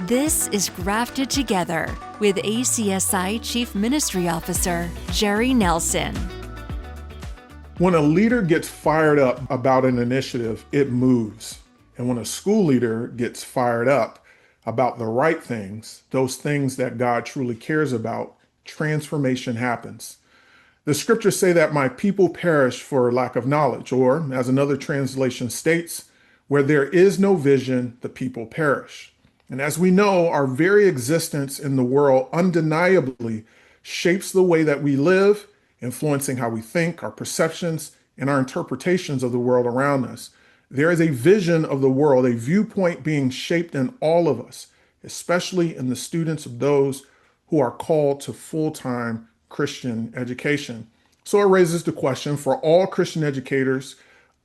This is Grafted Together with ACSI Chief Ministry Officer Jerry Nelson. When a leader gets fired up about an initiative, it moves. And when a school leader gets fired up about the right things, those things that God truly cares about, transformation happens. The scriptures say that my people perish for lack of knowledge, or as another translation states, where there is no vision, the people perish. And as we know, our very existence in the world undeniably shapes the way that we live, influencing how we think, our perceptions, and our interpretations of the world around us. There is a vision of the world, a viewpoint being shaped in all of us, especially in the students of those who are called to full-time Christian education. So it raises the question for all Christian educators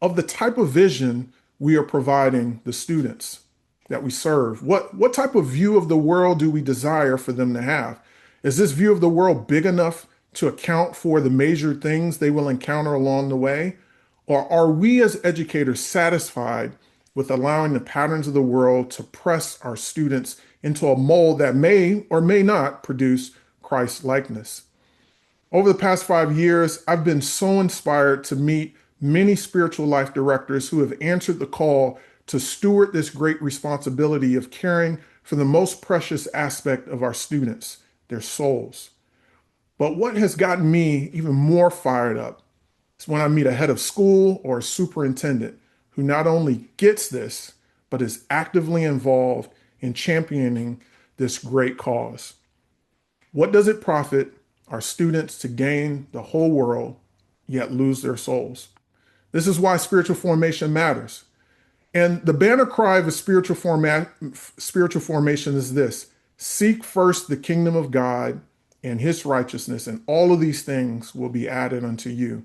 of the type of vision we are providing the students that we serve. What type of view of the world do we desire for them to have? Is this view of the world big enough to account for the major things they will encounter along the way? Or are we as educators satisfied with allowing the patterns of the world to press our students into a mold that may or may not produce Christ likeness? Over the past 5 years, I've been so inspired to meet many spiritual life directors who have answered the call to steward this great responsibility of caring for the most precious aspect of our students, their souls. But what has gotten me even more fired up is when I meet a head of school or a superintendent who not only gets this, but is actively involved in championing this great cause. What does it profit our students to gain the whole world, yet lose their souls? This is why spiritual formation matters. And the banner cry of a spiritual formation is this: seek first the kingdom of God and his righteousness, and all of these things will be added unto you.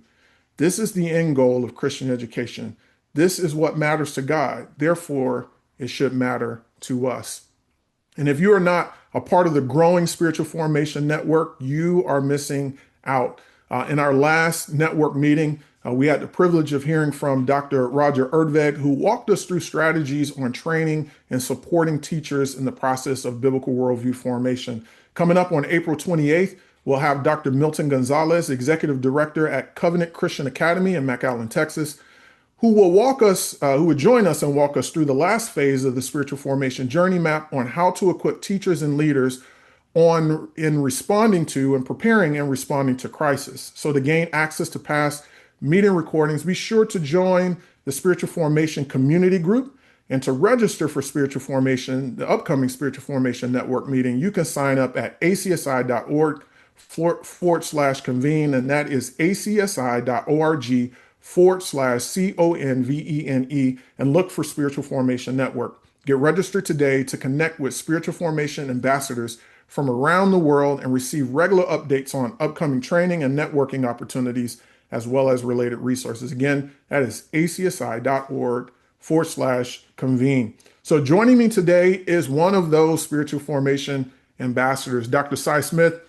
This is the end goal of Christian education. This is what matters to God. Therefore, it should matter to us. And if you are not a part of the growing spiritual formation network, you are missing out. In our last network meeting, we had the privilege of hearing from Dr. Roger Erdveg, who walked us through strategies on training and supporting teachers in the process of biblical worldview formation. Coming up on April 28th, we'll have Dr. Milton Gonzalez, Executive Director at Covenant Christian Academy in McAllen, Texas, who would join us and walk us through the last phase of the spiritual formation journey map on how to equip teachers and leaders in responding to and preparing and responding to crisis. So to gain access to past meeting recordings, be sure to join the Spiritual Formation Community Group. And to register for Spiritual Formation, the upcoming Spiritual Formation Network meeting, you can sign up at acsi.org/convene, and that is acsi.org/convene, and look for Spiritual Formation Network. Get registered today to connect with spiritual formation ambassadors from around the world and receive regular updates on upcoming training and networking opportunities, as well as related resources. Again, that is acsi.org/convene. So joining me today is one of those spiritual formation ambassadors. Dr. Cy Smith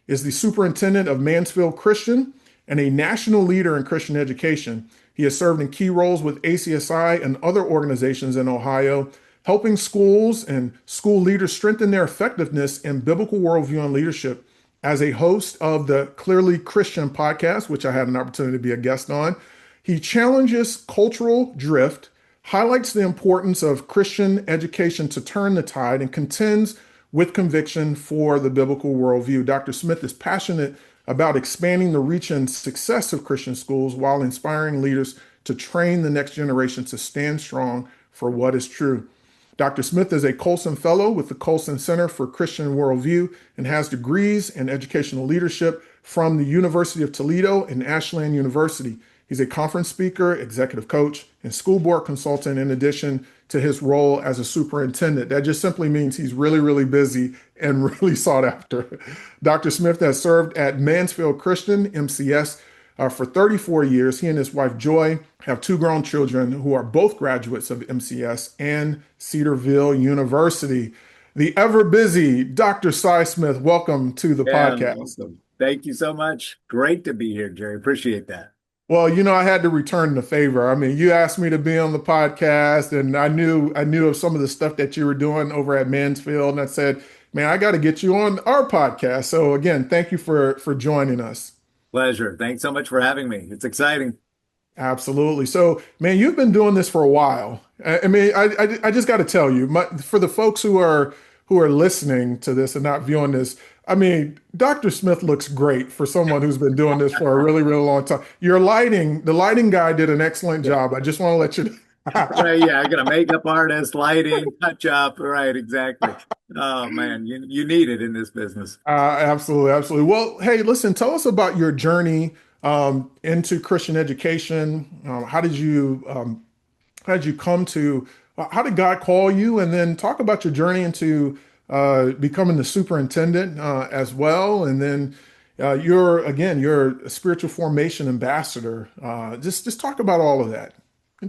is the superintendent of Mansfield Christian and a national leader in Christian education. He has served in key roles with ACSI and other organizations in Ohio, helping schools and school leaders strengthen their effectiveness in biblical worldview and leadership. As a host of the Clearly Christian podcast, which I had an opportunity to be a guest on, he challenges cultural drift, highlights the importance of Christian education to turn the tide, and contends with conviction for the biblical worldview. Dr. Smith is passionate about expanding the reach and success of Christian schools while inspiring leaders to train the next generation to stand strong for what is true. Dr. Smith is a Colson Fellow with the Colson Center for Christian Worldview and has degrees in educational leadership from the University of Toledo and Ashland University. He's a conference speaker, executive coach, and school board consultant in addition to his role as a superintendent. That just simply means he's really, really busy and really sought after. Dr. Smith has served at Mansfield Christian, MCS, for 34 years. He and his wife, Joy, have 2 grown children who are both graduates of MCS and Cedarville University. The ever busy Dr. Cy Smith, welcome to the podcast. Awesome. Thank you so much. Great to be here, Jerry. Appreciate that. Well, I had to return the favor. I mean, you asked me to be on the podcast, and I knew of some of the stuff that you were doing over at Mansfield, and I said, "Man, I got to get you on our podcast." So again, thank you for joining us. Pleasure. Thanks so much for having me. It's exciting. Absolutely. So, man, you've been doing this for a while. I mean, I just got to tell you, for the folks who are listening to this and not viewing this, I mean, Dr. Smith looks great for someone who's been doing this for a really, really long time. The lighting guy did an excellent job. I just want to let you know. Right, yeah, I got a makeup artist, lighting, touch up. Right, exactly. Oh man, you need it in this business. Absolutely, absolutely. Well, hey, listen, tell us about your journey into Christian education. How did you come to, how did God call you? And then talk about your journey into becoming the superintendent as well. And then you're a spiritual formation ambassador. Just talk about all of that.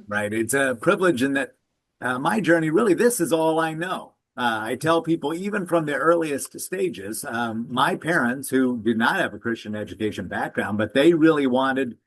Right. It's a privilege in that my journey, really, this is all I know. I tell people, even from the earliest stages, my parents, who did not have a Christian education background, but they really wanted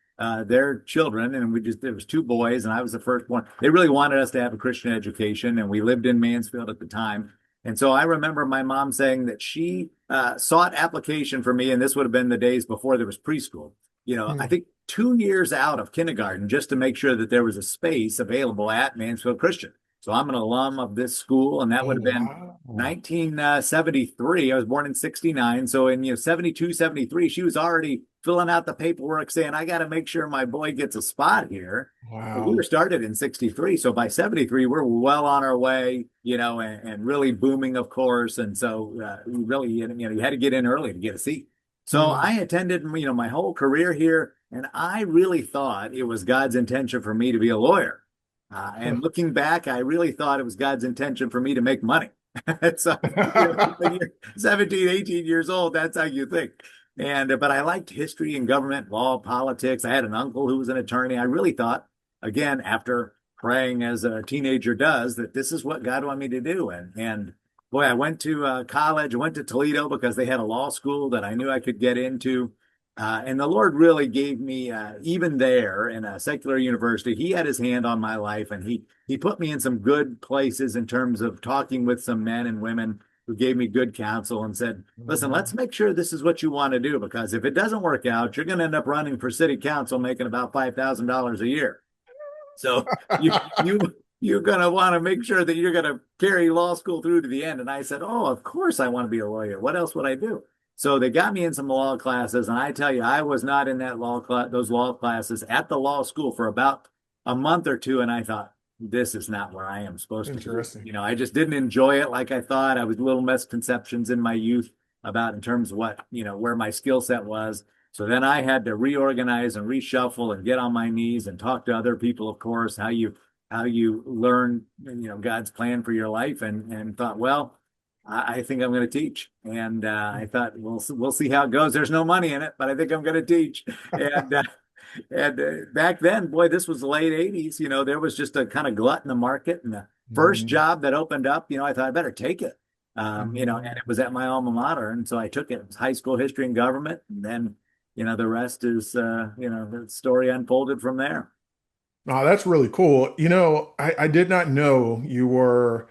their children, and there was two boys, and I was the first one. They really wanted us to have a Christian education, and we lived in Mansfield at the time. And so I remember my mom saying that she sought application for me, and this would have been the days before there was preschool. I Hmm. think 2 years out of kindergarten just to make sure that there was a space available at Mansfield Christian. So I'm an alum of this school, and that Oh, would have been wow. 1973. I was born in 69. So in 72, 73, she was already filling out the paperwork saying, I got to make sure my boy gets a spot here. We were Wow. started in 63. So by 73, we're well on our way, and really booming, of course. And so we really, you had to get in early to get a seat. So Hmm. I attended, my whole career here, and I really thought it was God's intention for me to be a lawyer. And looking back, I really thought it was God's intention for me to make money. So, when you're 17, 18 years old, that's how you think. But I liked history and government, law, politics. I had an uncle who was an attorney. I really thought, again, after praying as a teenager does, that this is what God wanted me to do. And boy, I went to college. I went to Toledo because they had a law school that I knew I could get into. And the Lord really gave me, even there in a secular university, He had His hand on my life, and He put me in some good places in terms of talking with some men and women who gave me good counsel and said, "Listen, let's make sure this is what you want to do, because if it doesn't work out, you're going to end up running for city council making about $5,000 a year. So you you're going to want to make sure that you're going to carry law school through to the end." And I said, "Oh, of course I want to be a lawyer. What else would I do?" So they got me in some law classes, and I tell you, I was not in those law classes at the law school for about a month or two, and I thought, this is not where I am supposed to be. Interesting. I just didn't enjoy it like I thought. I was little misconceptions in my youth about in terms of what, where my skill set was. So then I had to reorganize and reshuffle and get on my knees and talk to other people, of course, how you learn, God's plan for your life, and thought, well, I think I'm going to teach. And I thought, we'll see how it goes. There's no money in it, but I think I'm going to teach. And back then, boy, this was the late 80s. There was just a kind of glut in the market. And the first Mhm. job that opened up, I thought I better take it. And Mhm. it was at my alma mater. And so I took it. It was high school history and government. And then, the rest is, the story unfolded from there. Oh, that's really cool. I did not know you were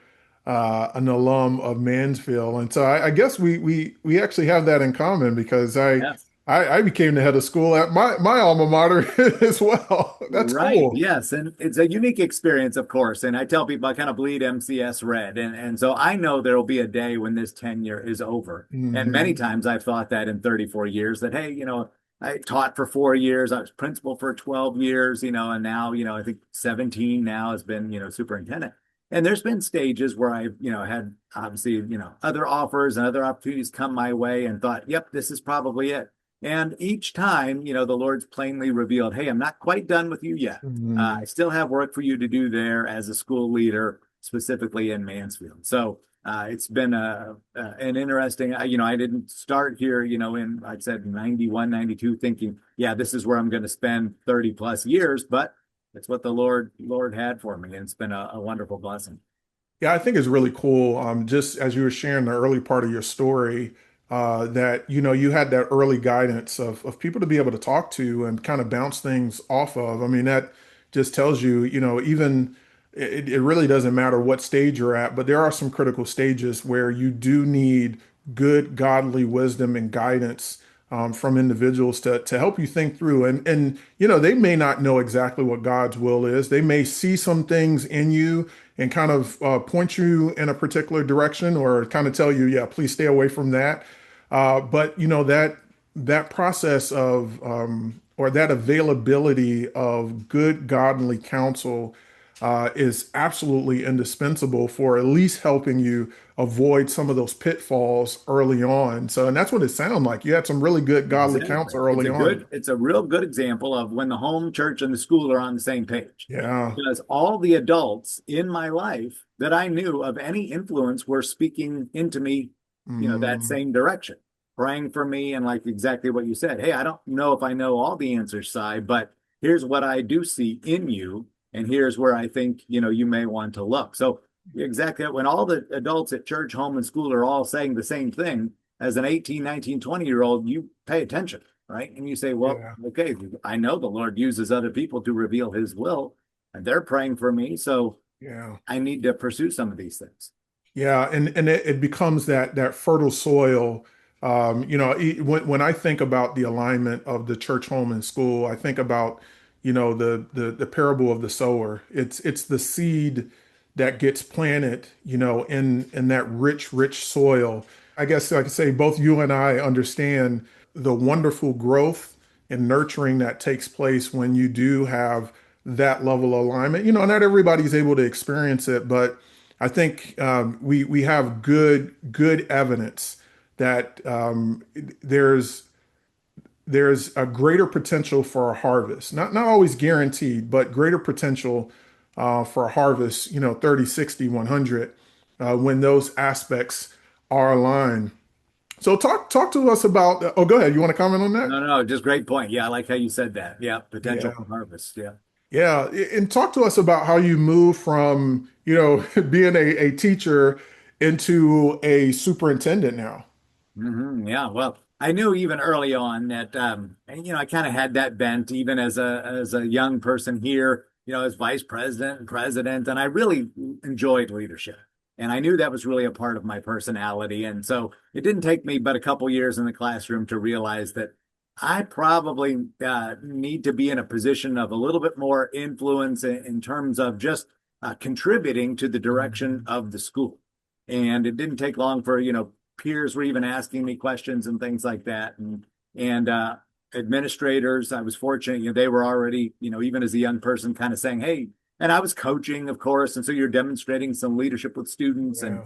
an alum of Mansfield, and so I guess we actually have that in common because I Yes. I, I became the head of school at my alma mater as well. That's Right. cool. Yes. And it's a unique experience, of course. And I tell people I kind of bleed MCS red. And so I know there will be a day when this tenure is over. And many Hmm. times I've thought that in 34 years that, hey, I taught for 4 years. I was principal for 12 years, and now, I think 17 now has been, superintendent. And there's been stages where I've, had obviously, other offers and other opportunities come my way and thought, yep, this is probably it. And each time, the Lord's plainly revealed, hey, I'm not quite done with you yet. I Hmm. still have work for you to do there as a school leader, specifically in Mansfield. So it's been an interesting, I didn't start here, in, I said 91, 92, thinking, yeah, this is where I'm going to spend 30 plus years, but it's what the Lord had for me. And it's been a wonderful blessing. Yeah, I think it's really cool. Just as you were sharing the early part of your story, that, you had that early guidance of people to be able to talk to and kind of bounce things off of. I mean, that just tells you, even it really doesn't matter what stage you're at, but there are some critical stages where you do need good godly wisdom and guidance from individuals to help you think through. And they may not know exactly what God's will is. They may see some things in you and kind of point you in a particular direction or kind of tell you, yeah, please stay away from that. But that process of or that availability of good godly counsel is absolutely indispensable for at least helping you avoid some of those pitfalls early on. So, and that's what it sounded like. You had some really good godly Exactly. counsel early on. It's a real good example of when the home church and the school are on the same page. Yeah. Because all the adults in my life that I knew of any influence were speaking into me, that Mm, same direction, praying for me and like exactly what you said. Hey, I don't know if I know all the answers, Si, but here's what I do see in you, and here's where I think, you may want to look. So exactly when all the adults at church, home, and school are all saying the same thing, as an 18, 19, 20-year-old, you pay attention, right? And you say, well, yeah. okay, I know the Lord uses other people to reveal his will, and they're praying for me. So Yeah. I need to pursue some of these things. Yeah, and it becomes that fertile soil. When I think about the alignment of the church, home, and school, I think about the parable of the sower. It's the seed that gets planted, in that rich soil. I guess I could say both you and I understand the wonderful growth and nurturing that takes place when you do have that level of alignment. Not everybody's able to experience it, but I think we have good evidence that there's a greater potential for a harvest. Not always guaranteed, but greater potential for a harvest. 30, 60, 100 when those aspects are aligned. So talk to us about. Oh, go ahead. You want to comment on that? No, just great point. Yeah, I like how you said that. Yeah, potential Yeah. for harvest. Yeah. Yeah, and talk to us about how you move from, being a teacher into a superintendent now. Yeah, well, I knew even early on that and, I kind of had that bent even as a young person here, as vice president and president, and I really enjoyed leadership. And I knew that was really a part of my personality. And so it didn't take me but a couple years in the classroom to realize that I probably need to be in a position of a little bit more influence in terms of just contributing to the direction of the school. And it didn't take long for, peers were even asking me questions and things like that. And administrators, I was fortunate, they were already, even as a young person, kind of saying, hey, and I was coaching, of course. And so you're demonstrating some leadership with students and,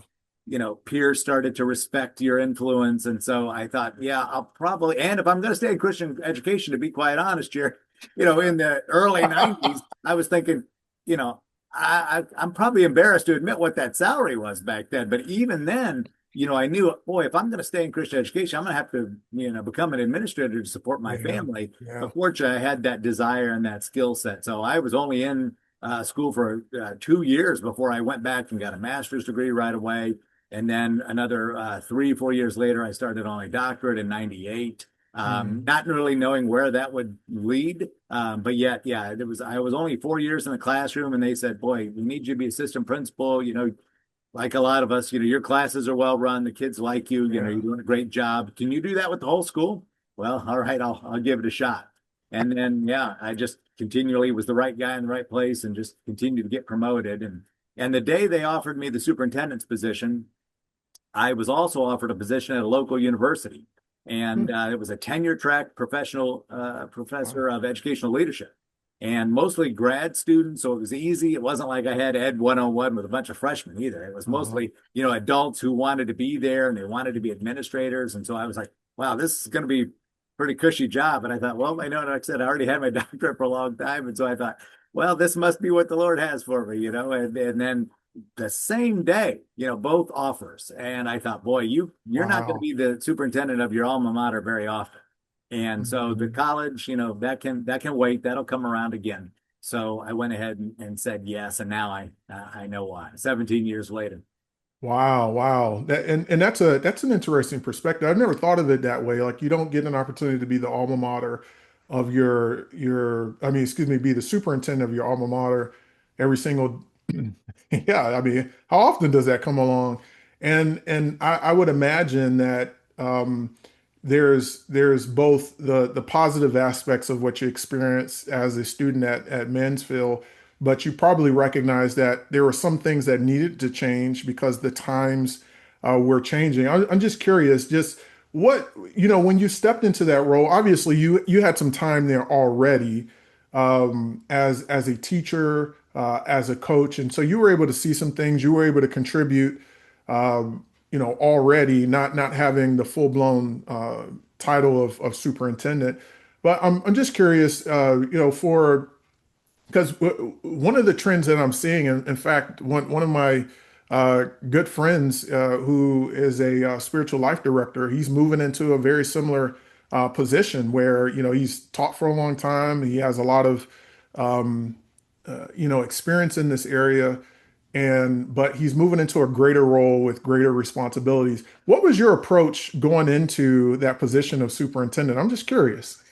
Yeah. peers started to respect your influence. And so I thought, yeah, I'll probably, and if I'm going to stay in Christian education, to be quite honest here, in the early 90s, I was thinking, you know, I'm probably embarrassed to admit what that salary was back then. But even then, I knew, boy, if I'm going to stay in Christian education, I'm going to have to, become an administrator to support my Yeah. family. Yeah. But fortunately, I had that desire and that skill set. So I was only in school for 2 years before I went back and got a master's degree right away. And then another 3, 4 years later, I started on a doctorate in '98. Mm. Not really knowing where that would lead, but yet, yeah, I was only 4 years in the classroom, and they said, "Boy, we need you to be assistant principal." Like a lot of us, your classes are well run, the kids like you. Yeah. You're doing a great job. Can you do that with the whole school? Well, all right, I'll give it a shot. And then, yeah, I just continually was the right guy in the right place, and just continued to get promoted. And the day they offered me the superintendent's position, I was also offered a position at a local university, and Mm. it was a tenure track professional Wow. professor of educational leadership, and mostly grad students. So it was easy. It wasn't like I had Ed 101 with a bunch of freshmen either. It was Uh-huh. mostly, adults who wanted to be there and they wanted to be administrators. And so I was like, wow, this is going to be a pretty cushy job. And I thought, well, I know, like I said, I already had my doctorate for a long time. And so I thought, well, this must be what the Lord has for me, and then the same day, both offers. And I thought, boy, you're not going to Wow. be the superintendent of your alma mater very often. And so the Mhm. college, that can wait. That'll come around again. So I went ahead and said yes, and now I know why. 17 years later. Wow, wow. And that's an interesting perspective. I've never thought of it that way. Like you don't get an opportunity to be the alma mater of your I mean, excuse me, be the superintendent of your alma mater every single yeah, I mean, how often does that come along? And I would imagine that there's both the positive aspects of what you experience as a student at Mansfield, but you probably recognize that there were some things that needed to change because the times were changing. I'm just curious, just what, when you stepped into that role, obviously you had some time there already as a teacher, as a coach, and so you were able to see some things. You were able to contribute, already, not having the full blown title of superintendent. But I'm just curious, for because one of the trends that I'm seeing, in fact, one of my good friends who is a spiritual life director, he's moving into a very similar position where, he's taught for a long time. He has a lot of, experience in this area, but he's moving into a greater role with greater responsibilities. What was your approach going into that position of superintendent? I'm just curious.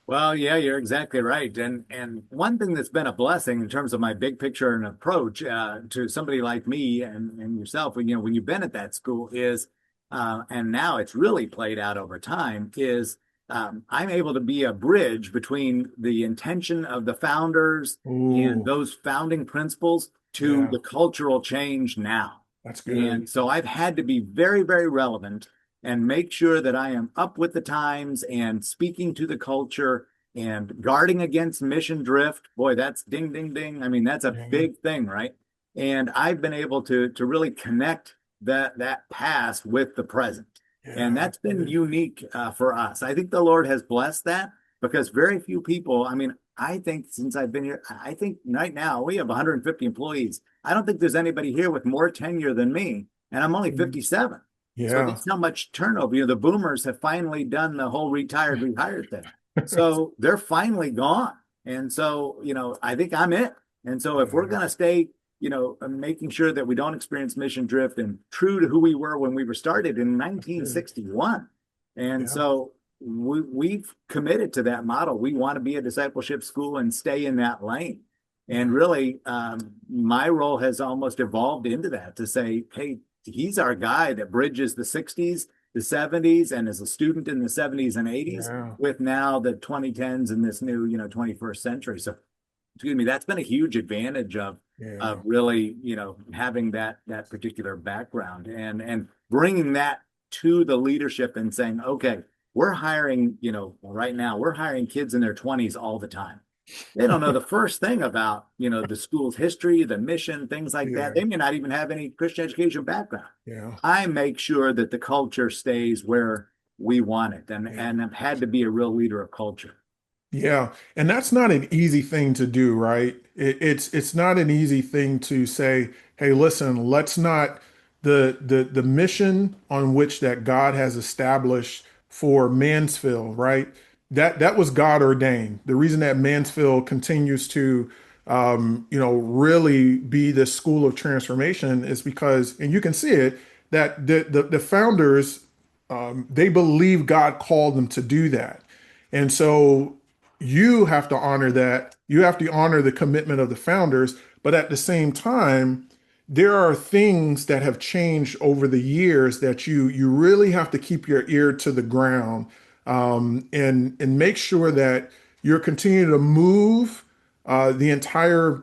Well, yeah, you're exactly right. And one thing that's been a blessing in terms of my big picture and approach to somebody like me and yourself, when you've been at that school is, and now it's really played out over time, is I'm able to be a bridge between the intention of the founders and Ooh, those founding principles to yeah, the cultural change now. that's good. And so I've had to be very, very relevant and make sure that I am up with the times and speaking to the culture and guarding against mission drift. Boy, that's ding, ding, ding. I mean, that's a Yeah, big thing, right? And I've been able to really connect that past with the present. And yeah, that's been unique for us. I think the Lord has blessed that because very few people, I mean, I think since I've been here, I think right now we have 150 employees. I don't think there's anybody here with more tenure than me, and I'm only 57. So yeah. that's how much turnover. The boomers have finally done the whole retired, rehired thing. So they're finally gone. And so, I think I'm it. And so if we're Yeah, going to stay, making sure that we don't experience mission drift and true to who we were when we were started in that's good. 1961. And Yeah, so we've committed to that model. We want to be a discipleship school and stay in that lane. And yeah, really, my role has almost evolved into that to say, hey, he's our guy that bridges the 60s, the 70s, and as a student in the 70s and 80s yeah, with now the 2010s and this new, 21st century. So, excuse me, that's been a huge advantage of yeah, really, having that particular background and bringing that to the leadership and saying, okay, we're hiring, right now we're hiring kids in their 20s all the time. They don't know the first thing about, the school's history, the mission, things like that. yeah, They may not even have any Christian education background. yeah, I make sure that the culture stays where we want it yeah. and I've had to be a real leader of culture. Yeah, and that's not an easy thing to do, right? It's not an easy thing to say, hey, listen, let's not the mission on which that God has established for Mansfield, right? That was God ordained. The reason that Mansfield continues to really be this school of transformation is because, and you can see it, that the founders they believe God called them to do that. And so you have to honor that. You have to honor the commitment of the founders. But at the same time, there are things that have changed over the years that you really have to keep your ear to the ground, and make sure that you're continuing to move the entire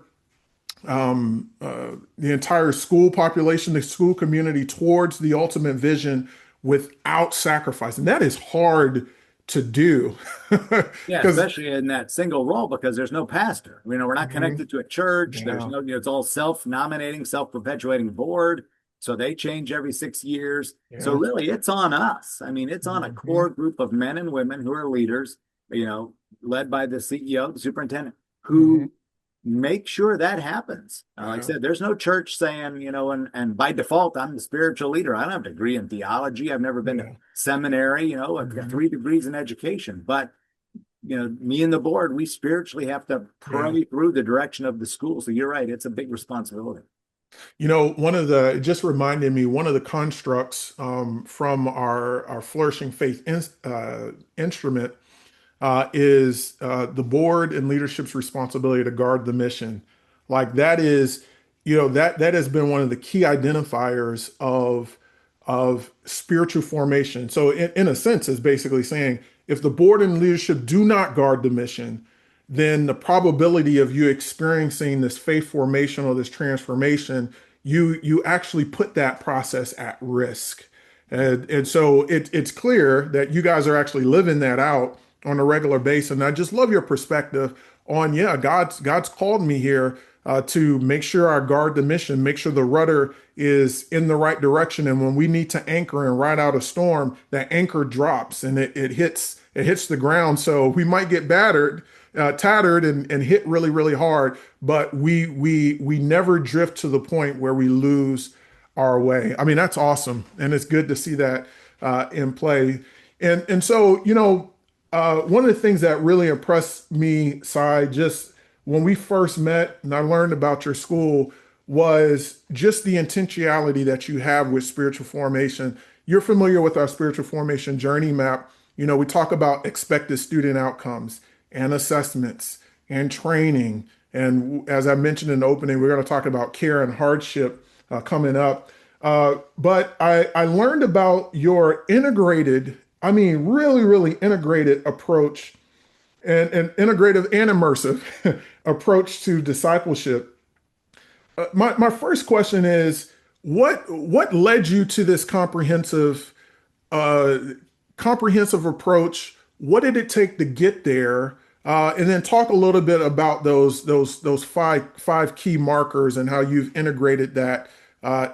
school population, the school community towards the ultimate vision without sacrifice. And that is hard to do. Yeah, Because especially in that single role because there's no pastor. We're not connected to a church. There's yeah, no, it's all self-nominating, self-perpetuating board. So they change every 6 years. So yeah, really, it's on us. I mean, it's on a mhm, core group of men and women who are leaders, led by the CEO, the superintendent, mhm, who make sure that happens. Like I yeah, said, there's no church saying, and by default, I'm the spiritual leader. I don't have a degree in theology. I've never been to yeah, seminary. I've got mhm, 3 degrees in education, but me and the board, we spiritually have to yeah. pray through the direction of the school. So you're right, it's a big responsibility. It just reminded me, one of the constructs from our Flourishing Faith instrument is the board and leadership's responsibility to guard the mission. Like that is, that has been one of the key identifiers of spiritual formation. So in a sense, it's basically saying if the board and leadership do not guard the mission, then the probability of you experiencing this faith formation or this transformation, you actually put that process at risk. And so it's clear that you guys are actually living that out on a regular basis. And I just love your perspective on, yeah, God's called me here to make sure I guard the mission, make sure the rudder is in the right direction. And when we need to anchor and ride out a storm, that anchor drops and it hits the ground. So we might get tattered and hit really, really hard, but we never drift to the point where we lose our way. I mean, that's awesome. And it's good to see that in play. And so, one of the things that really impressed me, Sai, just when we first met and I learned about your school, was just the intentionality that you have with spiritual formation. You're familiar with our spiritual formation journey map. We talk about expected student outcomes and assessments and training. And as I mentioned in the opening, we're going to talk about care and hardship coming up. But I learned about your integrated, I mean, really, really integrated approach and integrative and immersive approach to discipleship. My first question is, what led you to this comprehensive approach? What did it take to get there? And then talk a little bit about those five key markers and how you've integrated that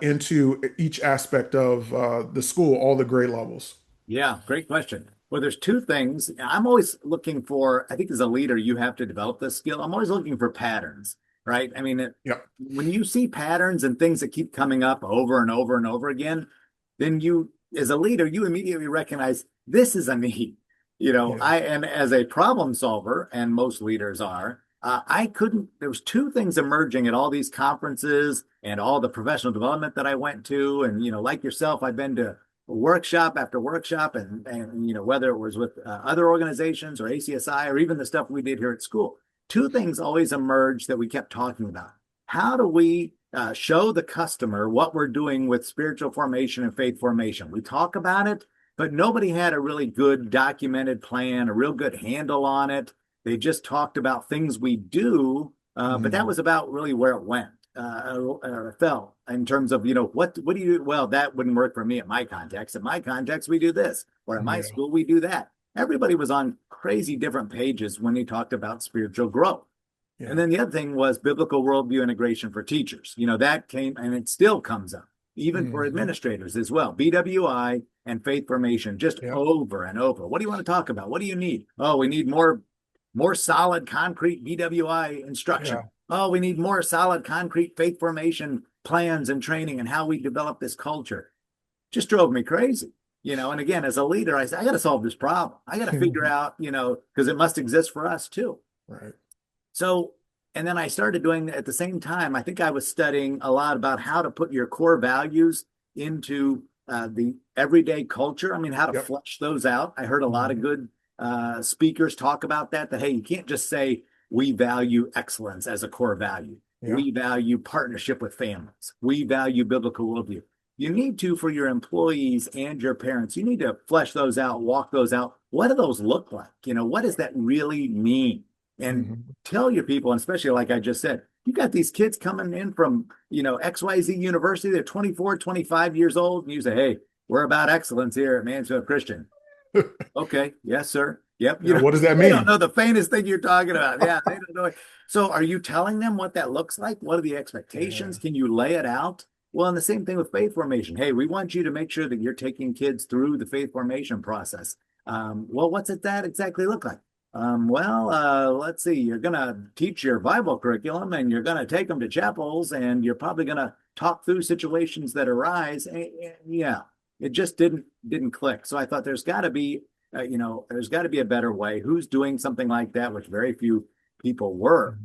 into each aspect of the school, all the grade levels. Yeah, great question. Well, there's two things. I'm always looking for, I think as a leader, you have to develop this skill. I'm always looking for patterns, right? I mean, Yep. when you see patterns and things that keep coming up over and over and over again, then you, as a leader, you immediately recognize this is a need. Yeah. And as a problem solver, and most leaders are, there was two things emerging at all these conferences and all the professional development that I went to. And, like yourself, I've been to workshop after workshop and whether it was with other organizations or ACSI or even the stuff we did here at school, two things always emerged that we kept talking about. How do we show the customer what we're doing with spiritual formation and faith formation? We talk about it, but nobody had a really good documented plan, a real good handle on it. They just talked about things we do, but that was about really where it went. Or fell in terms of, what do you do? Well, that wouldn't work for me at my context. At my context, we do this, or at my Yeah. school, we do that. Everybody was on crazy different pages when he talked about spiritual growth. Yeah. And then the other thing was biblical worldview integration for teachers. That came and it still comes up, even for administrators as well. BWI and faith formation, just Yeah. over and over. What do you want to talk about? What do you need? Oh, we need more solid, concrete BWI instruction. Yeah. Oh, we need more solid, concrete faith formation plans and training and how we develop this culture. Just drove me crazy. And again, as a leader, I said, I got to solve this problem. I got to figure out, because it must exist for us too. Right. So, and then I started doing at the same time, I think I was studying a lot about how to put your core values into the everyday culture. I mean, how to Yep. flesh those out. I heard a lot of good speakers talk about that, hey, you can't just say, we value excellence as a core value. Yeah. We value partnership with families. We value biblical worldview. You need to, for your employees and your parents, you need to flesh those out, walk those out. What do those look like? What does that really mean? And tell your people, and especially like I just said, you got these kids coming in from, XYZ University, they're 24, 25 years old, and you say, hey, we're about excellence here at Mansfield Christian. Okay, yes, sir. Yep. What does that They mean? don't know the faintest thing you're talking about. Yeah, they don't know it. So are you telling them what that looks like? What are the expectations? Yeah. Can you lay it out? Well, and the same thing with faith formation. Hey, we want you to make sure that you're taking kids through the faith formation process. Well, what's that exactly look like? Let's see. You're going to teach your Bible curriculum and you're going to take them to chapels and you're probably going to talk through situations that arise. Yeah, it just didn't click. So I thought there's got to be a better way. Who's doing something like that, which very few people were.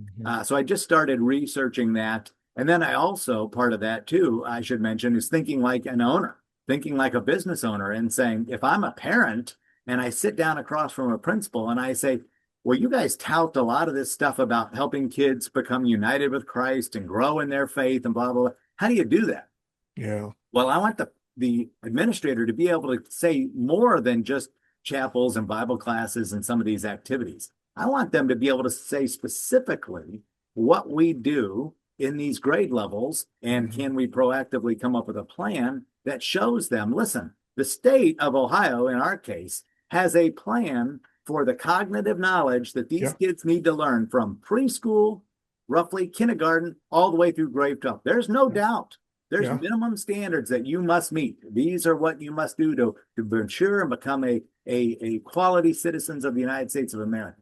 So I just started researching that. And then I also, part of that too, I should mention, is thinking like an owner, thinking like a business owner and saying, if I'm a parent and I sit down across from a principal and I say, well, you guys tout a lot of this stuff about helping kids become united with Christ and grow in their faith and blah, blah, blah. How do you do that? Yeah. Well, I want the administrator to be able to say more than just chapels and Bible classes and some of these activities. I want them to be able to say specifically what we do in these grade levels, and can we proactively come up with a plan that shows them, listen, the state of Ohio, in our case, has a plan for the cognitive knowledge that these kids need to learn from preschool, roughly kindergarten, all the way through grade 12. There's no doubt. There's minimum standards that you must meet. These are what you must do to mature and become a quality citizens of the United States of America.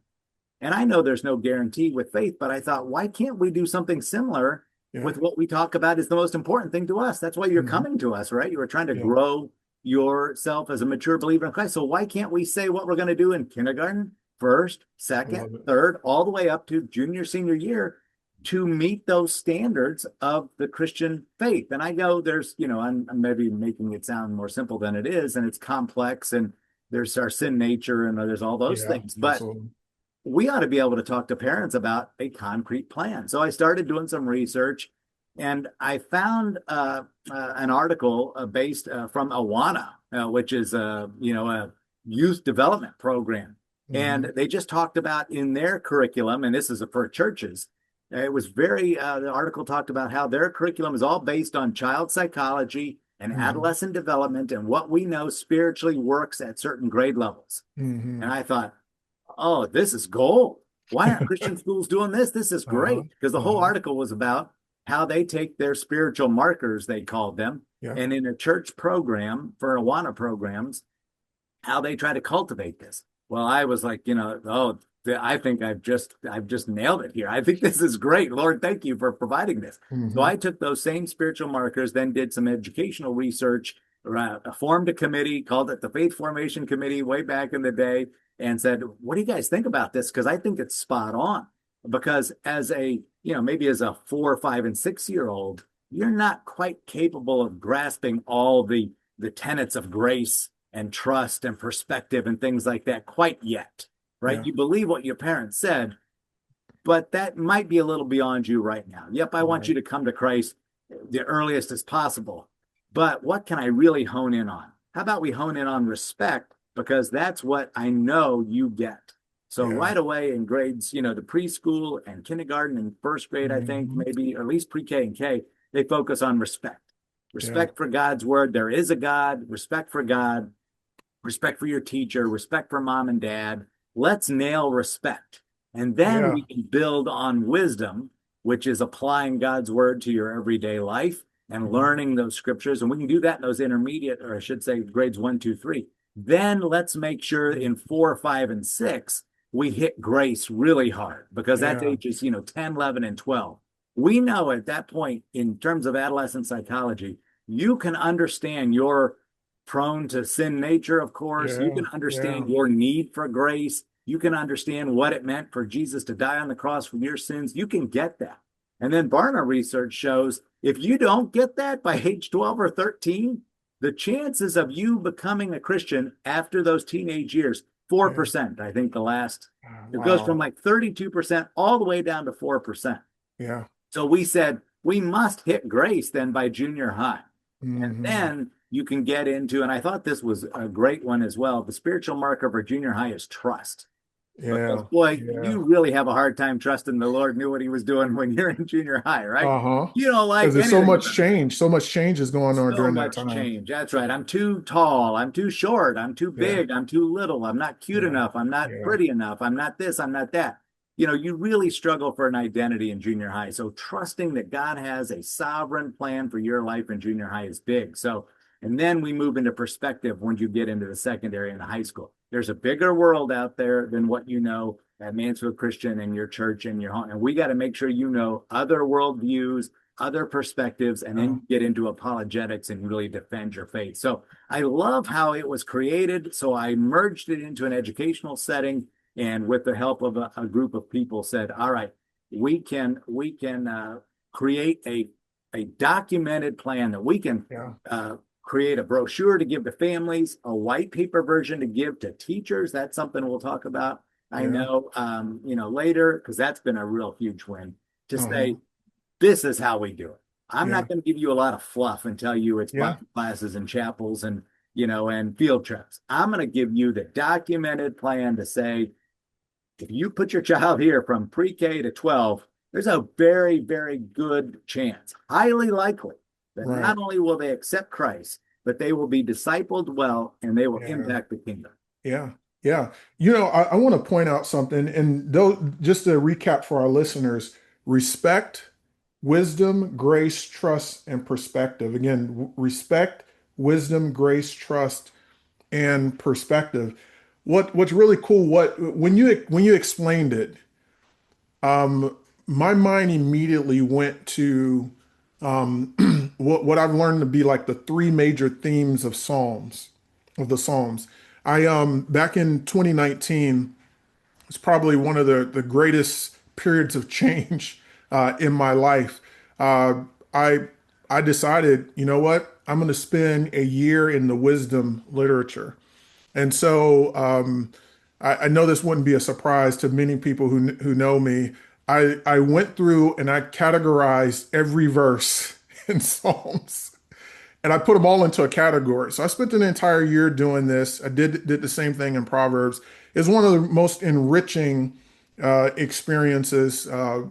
And I know there's no guarantee with faith, but I thought, why can't we do something similar with what we talk about is the most important thing to us? That's why you're coming to us, right? You were trying to grow yourself as a mature believer in Christ. So why can't we say what we're going to do in kindergarten, first, second, third, all the way up to junior, senior year to meet those standards of the Christian faith? And I know there's, I'm maybe making it sound more simple than it is, and it's complex, and there's our sin nature, and there's all those things. But we ought to be able to talk to parents about a concrete plan. So I started doing some research, and I found an article based from Awana, which is a youth development program. And they just talked about in their curriculum, and this is for churches, it was the article talked about how their curriculum is all based on child psychology and adolescent development and what we know spiritually works at certain grade levels. And I thought, oh, this is gold. Why aren't Christian schools doing this? This is great. Because the whole article was about how they take their spiritual markers, they called them, and in a church program for Awana programs, how they try to cultivate this. Well, I was like, I think I've just nailed it here. I think this is great. Lord, thank you for providing this. So I took those same spiritual markers, then did some educational research, formed a committee, called it the Faith Formation Committee way back in the day, and said, what do you guys think about this? Because I think it's spot on. Because as maybe as a 4, 5, and 6-year-old, you're not quite capable of grasping all the tenets of grace and trust and perspective and things like that quite yet, right? You believe what your parents said, but that might be a little beyond you right now. Yep, I want you to come to Christ the earliest as possible. But what can I really hone in on? How about we hone in on respect? Because that's what I know you get. So right away in grades, the preschool and kindergarten and first grade, I think maybe, or at least pre-K and K, they focus on respect. Respect for God's word. There is a God. Respect for God. Respect for your teacher. Respect for mom and dad. Let's nail respect. And then we can build on wisdom, which is applying God's word to your everyday life and learning those scriptures. And we can do that in those intermediate, or I should say grades 1, 2, 3. Then let's make sure in 4, 5, and 6, we hit grace really hard, because that's ages, 10, 11, and 12. We know at that point, in terms of adolescent psychology, you can understand your prone to sin nature, of course. You can understand your need for grace. You can understand what it meant for Jesus to die on the cross for your sins. You can get that. And then Barna research shows if you don't get that by age 12 or 13, the chances of you becoming a Christian after those teenage years, 4%, I think it goes from like 32% all the way down to 4%. So we said, we must hit grace then by junior high. And then you can get into, and I thought this was a great one as well, the spiritual marker for junior high is trust. Because, boy, you really have a hard time trusting the Lord knew what he was doing when you're in junior high, right? You don't like because there's so much change. So much change is going on during that time. Change. That's right. I'm too tall. I'm too short. I'm too big. I'm too little. I'm not cute enough. I'm not pretty enough. I'm not this. I'm not that. You really struggle for an identity in junior high. So trusting that God has a sovereign plan for your life in junior high is big. So, and then we move into perspective when you get into the secondary and the high school. There's a bigger world out there than what you know at Mansfield Christian and your church and your home. And we got to make sure you know other worldviews, other perspectives, and then get into apologetics and really defend your faith. So I love how it was created. So I merged it into an educational setting, and with the help of a group of people said, all right, we can create a documented plan that we can Yeah. create a brochure to give to families, a white paper version to give to teachers. That's something we'll talk about. I Yeah. know, later, because that's been a real huge win to Uh-huh. say, this is how we do it. I'm Yeah. not going to give you a lot of fluff and tell you it's Yeah. Bible classes and chapels and, and field trips. I'm going to give you the documented plan to say, if you put your child here from pre-K to 12, there's a very, very good chance, highly likely, that Right. not only will they accept Christ, but they will be discipled well and they will Yeah. impact the kingdom. Yeah. Yeah. I want to point out something, and though, just to recap for our listeners, respect, wisdom, grace, trust, and perspective. Again, respect, wisdom, grace, trust, and perspective. What's really cool, when you explained it, my mind immediately went to what I've learned to be like the three major themes of the Psalms. I back in 2019, it's probably one of the greatest periods of change in my life. Uh, I I decided, you know what? I'm going to spend a year in the wisdom literature. And so I know this wouldn't be a surprise to many people who know me. I went through and I categorized every verse in Psalms, and I put them all into a category. So I spent an entire year doing this. I did the same thing in Proverbs. It's one of the most enriching experiences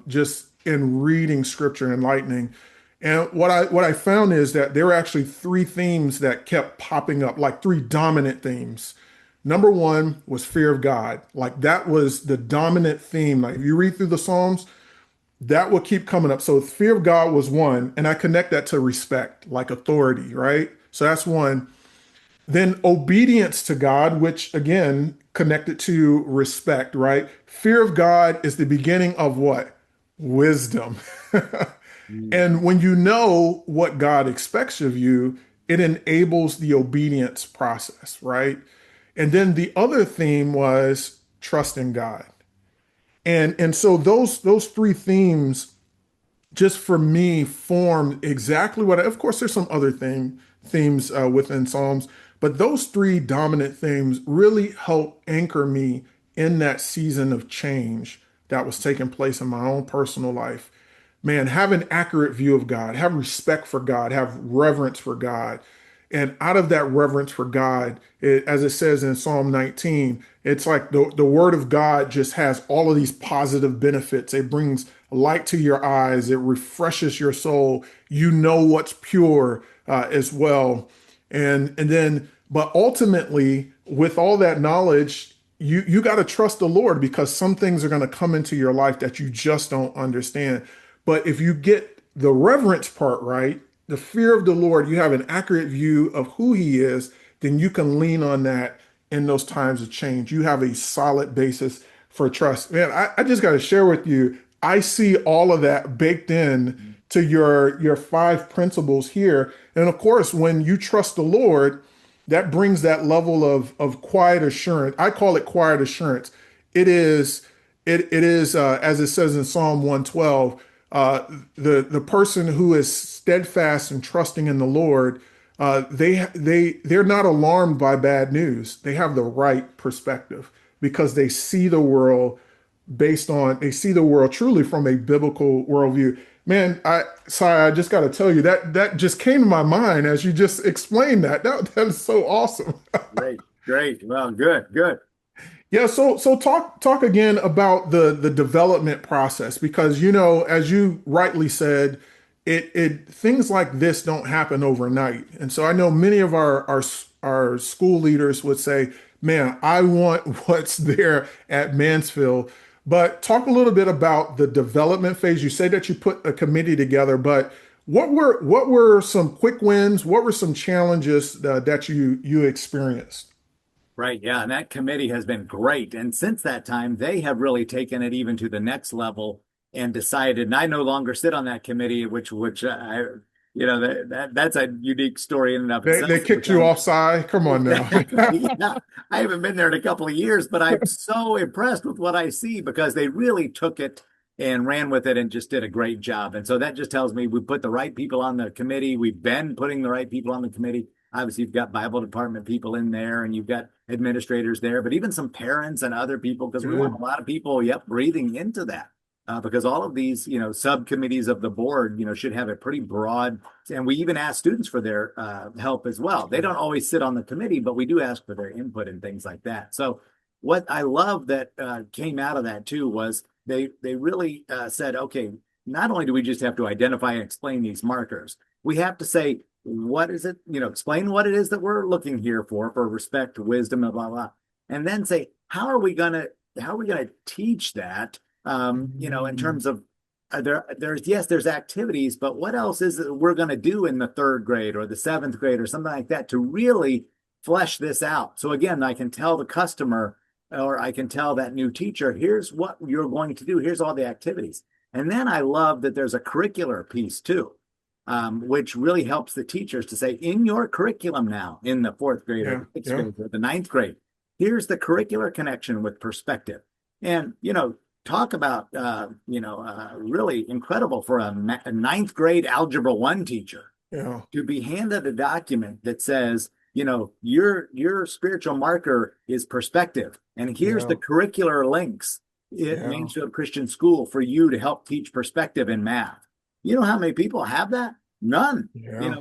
just in reading scripture and enlightening. And what I found is that there were actually three themes that kept popping up, like three dominant themes. Number one was fear of God. Like that was the dominant theme. Like if you read through the Psalms, that will keep coming up. So fear of God was one, and I connect that to respect, like authority, right? So that's one. Then obedience to God, which again connected to respect, right? Fear of God is the beginning of what? Wisdom. And when you know what God expects of you, it enables the obedience process, right? And then the other theme was trust in God. And so those three themes just for me formed exactly what of course there's some other themes within Psalms, but those three dominant themes really help anchor me in that season of change that was taking place in my own personal life. Man, have an accurate view of God, have respect for God, have reverence for God. And out of that reverence for God, as it says in Psalm 19, it's like the word of God just has all of these positive benefits. It brings light to your eyes, it refreshes your soul. You know what's pure as well. And then, but ultimately, with all that knowledge, you got to trust the Lord because some things are going to come into your life that you just don't understand. But if you get the reverence part right, the fear of the Lord, you have an accurate view of who He is, then you can lean on that in those times of change. You have a solid basis for trust. Man, I just got to share with you, I see all of that baked in to your five principles here. And of course, when you trust the Lord, that brings that level of quiet assurance. I call it quiet assurance. It is as it says in Psalm 112, the person who is steadfast and trusting in the Lord, they're not alarmed by bad news. They have the right perspective because they see the world truly from a biblical worldview. Man, I just got to tell you that just came to my mind as you just explained that. That is so awesome. Great, great. Well, good, good. Yeah, so talk again about the development process because as you rightly said, it things like this don't happen overnight. And so I know many of our school leaders would say, "Man, I want what's there at Mansfield." But talk a little bit about the development phase. You say that you put a committee together, but what were some quick wins? What were some challenges that you experienced? Right. Yeah. And that committee has been great. And since that time, they have really taken it even to the next level and decided, and I no longer sit on that committee, which that's a unique story in and of They itself. kicked you offside. Come on now. Yeah, I haven't been there in a couple of years, but I'm so impressed with what I see because they really took it and ran with it and just did a great job. And so that just tells me we put the right people on the committee. We've been putting the right people on the committee. Obviously, you've got Bible department people in there and you've got administrators there, but even some parents and other people, because we want a lot of people, breathing into that. Because all of these, subcommittees of the board, should have a pretty broad, and we even ask students for their help as well. They don't always sit on the committee, but we do ask for their input and things like that. So what I love that came out of that too was they really said, okay, not only do we just have to identify and explain these markers, we have to say, what is it, explain what it is that we're looking here for respect, wisdom, and blah, blah, and then say, how are we going to teach that? In terms of there's activities, but what else is it we're going to do in the third grade or the seventh grade or something like that to really flesh this out? So again, I can tell the customer or I can tell that new teacher, here's what you're going to do. Here's all the activities. And then I love that there's a curricular piece too, which really helps the teachers to say, in your curriculum now, in the fourth grade or the sixth grade or the ninth grade, here's the curricular connection with perspective. And, talk about, really incredible for a ninth grade Algebra 1 teacher to be handed a document that says, your spiritual marker is perspective. And here's the curricular links at Mansfield Christian School for you to help teach perspective in math. You know how many people have that? None.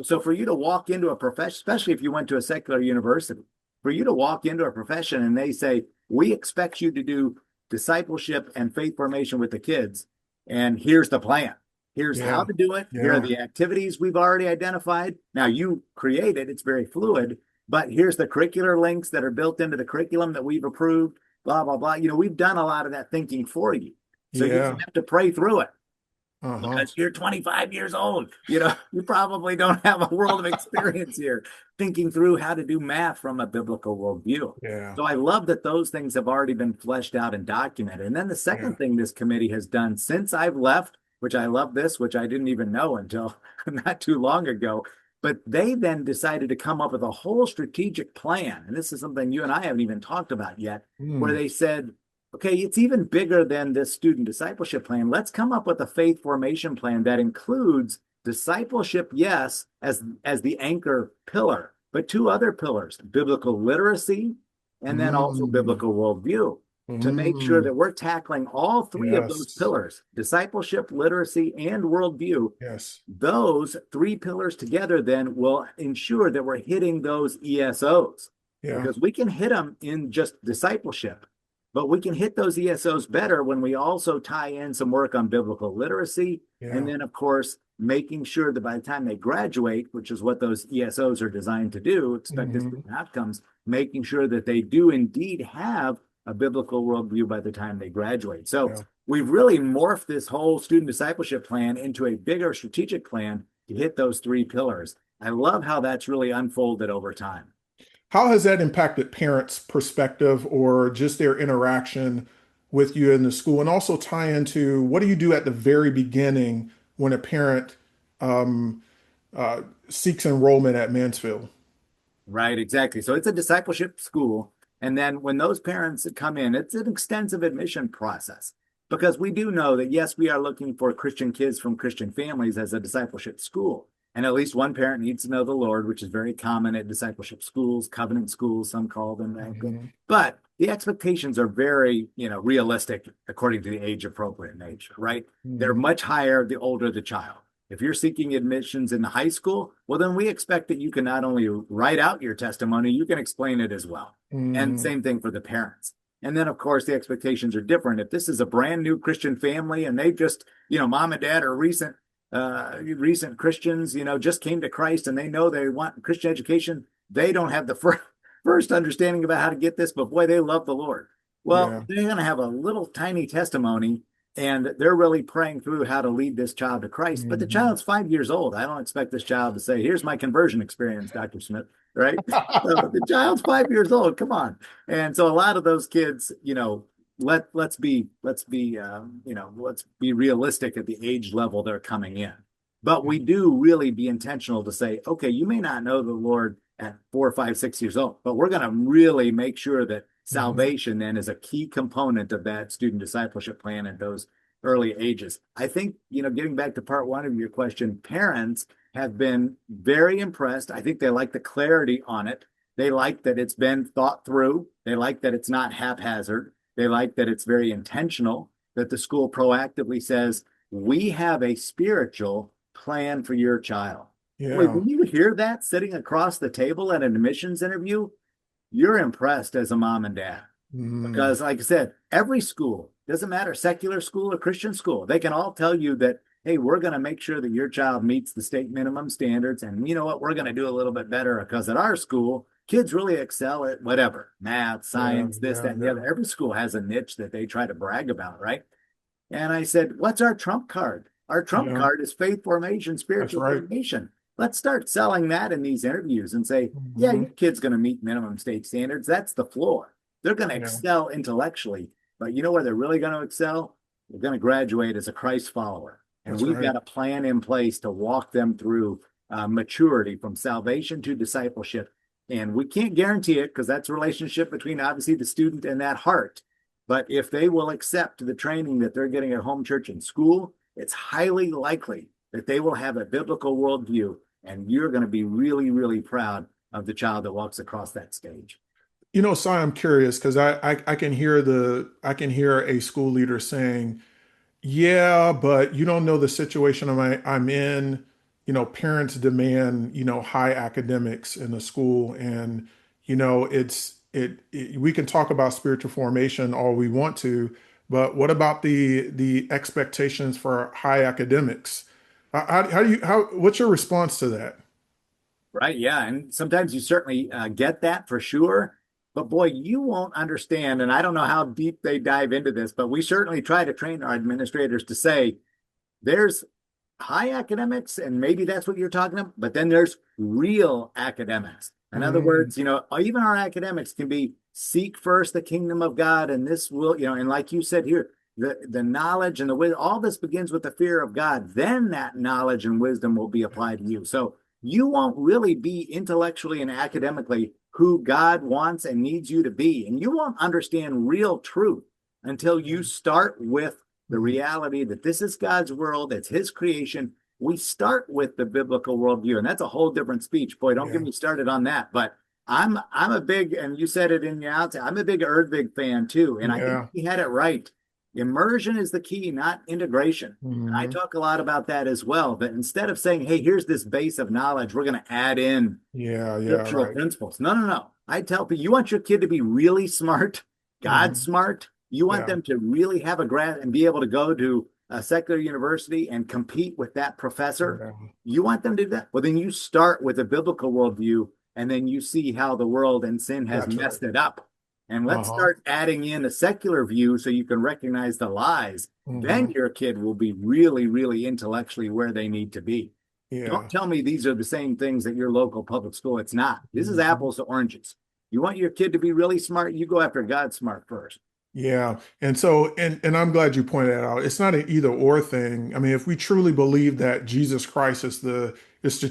So for you to walk into a profession, especially if you went to a secular university, for you to walk into a profession and they say, we expect you to do discipleship and faith formation with the kids. And here's the plan. Here's how to do it. Here are the activities we've already identified. Now you create it. It's very fluid, but here's the curricular links that are built into the curriculum that we've approved, blah, blah, blah. We've done a lot of that thinking for you. So you don't have to pray through it. Because you're 25 years old. You probably don't have a world of experience here thinking through how to do math from a biblical worldview. So I love that those things have already been fleshed out and documented. And then the second thing this committee has done since I've left, which I love this, which I didn't even know until not too long ago, but they then decided to come up with a whole strategic plan. And this is something you and I haven't even talked about yet, where they said, okay, it's even bigger than this student discipleship plan. Let's come up with a faith formation plan that includes discipleship, yes, as the anchor pillar, but two other pillars, biblical literacy and then also biblical worldview, to make sure that we're tackling all three of those pillars, discipleship, literacy, and worldview. Those three pillars together then will ensure that we're hitting those ESOs, because we can hit them in just discipleship. But we can hit those ESOs better when we also tie in some work on biblical literacy. And then, of course, making sure that by the time they graduate, which is what those ESOs are designed to do, expected outcomes, making sure that they do indeed have a biblical worldview by the time they graduate. So we've really morphed this whole student discipleship plan into a bigger strategic plan to hit those three pillars. I love how that's really unfolded over time. How has that impacted parents' perspective or just their interaction with you in the school? And also tie into, what do you do at the very beginning when a parent seeks enrollment at Mansfield? Right, exactly. So it's a discipleship school. And then when those parents come in, it's an extensive admission process, because we do know that, yes, we are looking for Christian kids from Christian families as a discipleship school. And at least one parent needs to know the Lord, which is very common at discipleship schools, covenant schools, some call them. But the expectations are very, realistic according to the age appropriate nature, right? They're much higher the older the child. If you're seeking admissions in the high school, well, then we expect that you can not only write out your testimony, you can explain it as well. And same thing for the parents. And then, of course, the expectations are different. If this is a brand new Christian family and they've just, mom and dad are recent Christians, just came to Christ and they know they want Christian education, they don't have the first understanding about how to get this, but boy, they love the Lord. Well, they're going to have a little tiny testimony and they're really praying through how to lead this child to Christ. But the child's 5 years old. I don't expect this child to say, here's my conversion experience, Dr. Smith, right? So the child's 5 years old. Come on. And so a lot of those kids, let's be realistic at the age level they're coming in. But we do really be intentional to say, okay, you may not know the Lord at 4, 5, 6 years old, but we're going to really make sure that salvation then is a key component of that student discipleship plan and those early ages. I think, getting back to part one of your question, parents have been very impressed. I think they like the clarity on it. They like that it's been thought through. They like that it's not haphazard. They like that it's very intentional, that the school proactively says, we have a spiritual plan for your child. Boy, Yeah. when you hear that sitting across the table at an admissions interview, you're impressed as a mom and dad. Mm, Because, like I said, every school, doesn't matter, secular school or Christian school, they can all tell you that, hey, we're going to make sure that your child meets the state minimum standards. And you know what? We're going to do a little bit better because at our school, kids really excel at whatever, math, yeah, science, this, yeah, that, and the yeah. other. Every school has a niche that they try to brag about, right? And I said, what's our trump card? Our trump Yeah, card is faith formation, that's spiritual right. formation. Let's start selling that in these interviews and say, yeah, Hmm. your kid's going to meet minimum state standards. That's the floor. They're going to Yeah, excel intellectually, but you know where they're really going to excel? They're going to graduate as a Christ follower. And that's we've right. got a plan in place to walk them through maturity from salvation to discipleship. And we can't guarantee it because that's a relationship between obviously the student and that heart. But if they will accept the training that they're getting at home church and school, it's highly likely that they will have a biblical worldview. And you're going to be really, really proud of the child that walks across that stage. Si, I'm curious because I can hear I can hear a school leader saying, yeah, but you don't know the situation I'm in. Parents demand, high academics in the school. And, we can talk about spiritual formation all we want to, but what about the expectations for high academics? What's your response to that? Right. Yeah. And sometimes you certainly get that for sure. But boy, you won't understand. And I don't know how deep they dive into this, but we certainly try to train our administrators to say there's high academics, and maybe that's what you're talking about, but then there's real academics. In other Mm, words, even our academics can be seek first the kingdom of God, and this will, and like you said here, the knowledge and the wisdom, all this begins with the fear of God. Then that knowledge and wisdom will be applied to you. So you won't really be intellectually and academically who God wants and needs you to be. And you won't understand real truth until you start with the mm, reality that this is God's world, it's his creation. We start with the biblical worldview, and that's a whole different speech. Boy, don't get yeah, me started on that. But I'm a big, and you said it in your outset, I'm a big Erdvig fan too. And I think yeah. he had it right. Immersion is the key, not integration. And I Hmm. talk a lot about that as well. But instead of saying, hey, here's this base of knowledge, we're going to add in Yeah, yeah, scriptural right. principles. No, no, no. I tell people, you want your kid to be really smart, God Hmm. smart. You want Yeah, them to really have a grad and be able to go to a secular university and compete with that professor. yeah, You want them to do that? Well, then you start with a biblical worldview, and then you see how the world and sin has that's right. messed it up. And let's Uh-huh. start adding in a secular view so you can recognize the lies. Then Hmm. your kid will be really, really intellectually where they need to be. Don't Yeah. tell me these are the same things at your local public school. It's not. This is Hmm. apples to oranges. You want your kid to be really smart, you go after God smart first. Yeah. And I'm glad you pointed that out. It's not an either or thing. I mean, if we truly believe that Jesus Christ is the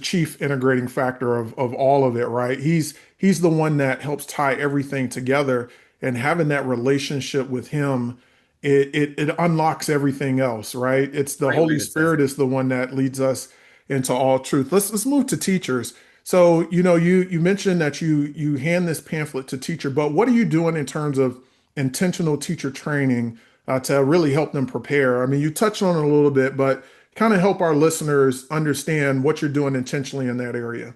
chief integrating factor of all of it, right? He's the one that helps tie everything together, and having that relationship with him, it unlocks everything else, right? It's the Great way Holy to say it. Spirit is the one that leads us into all truth. Let's move to teachers. So, you mentioned that you hand this pamphlet to teacher, but what are you doing in terms of intentional teacher training to really help them prepare? I mean, you touched on it a little bit, but kind of help our listeners understand what you're doing intentionally in that area.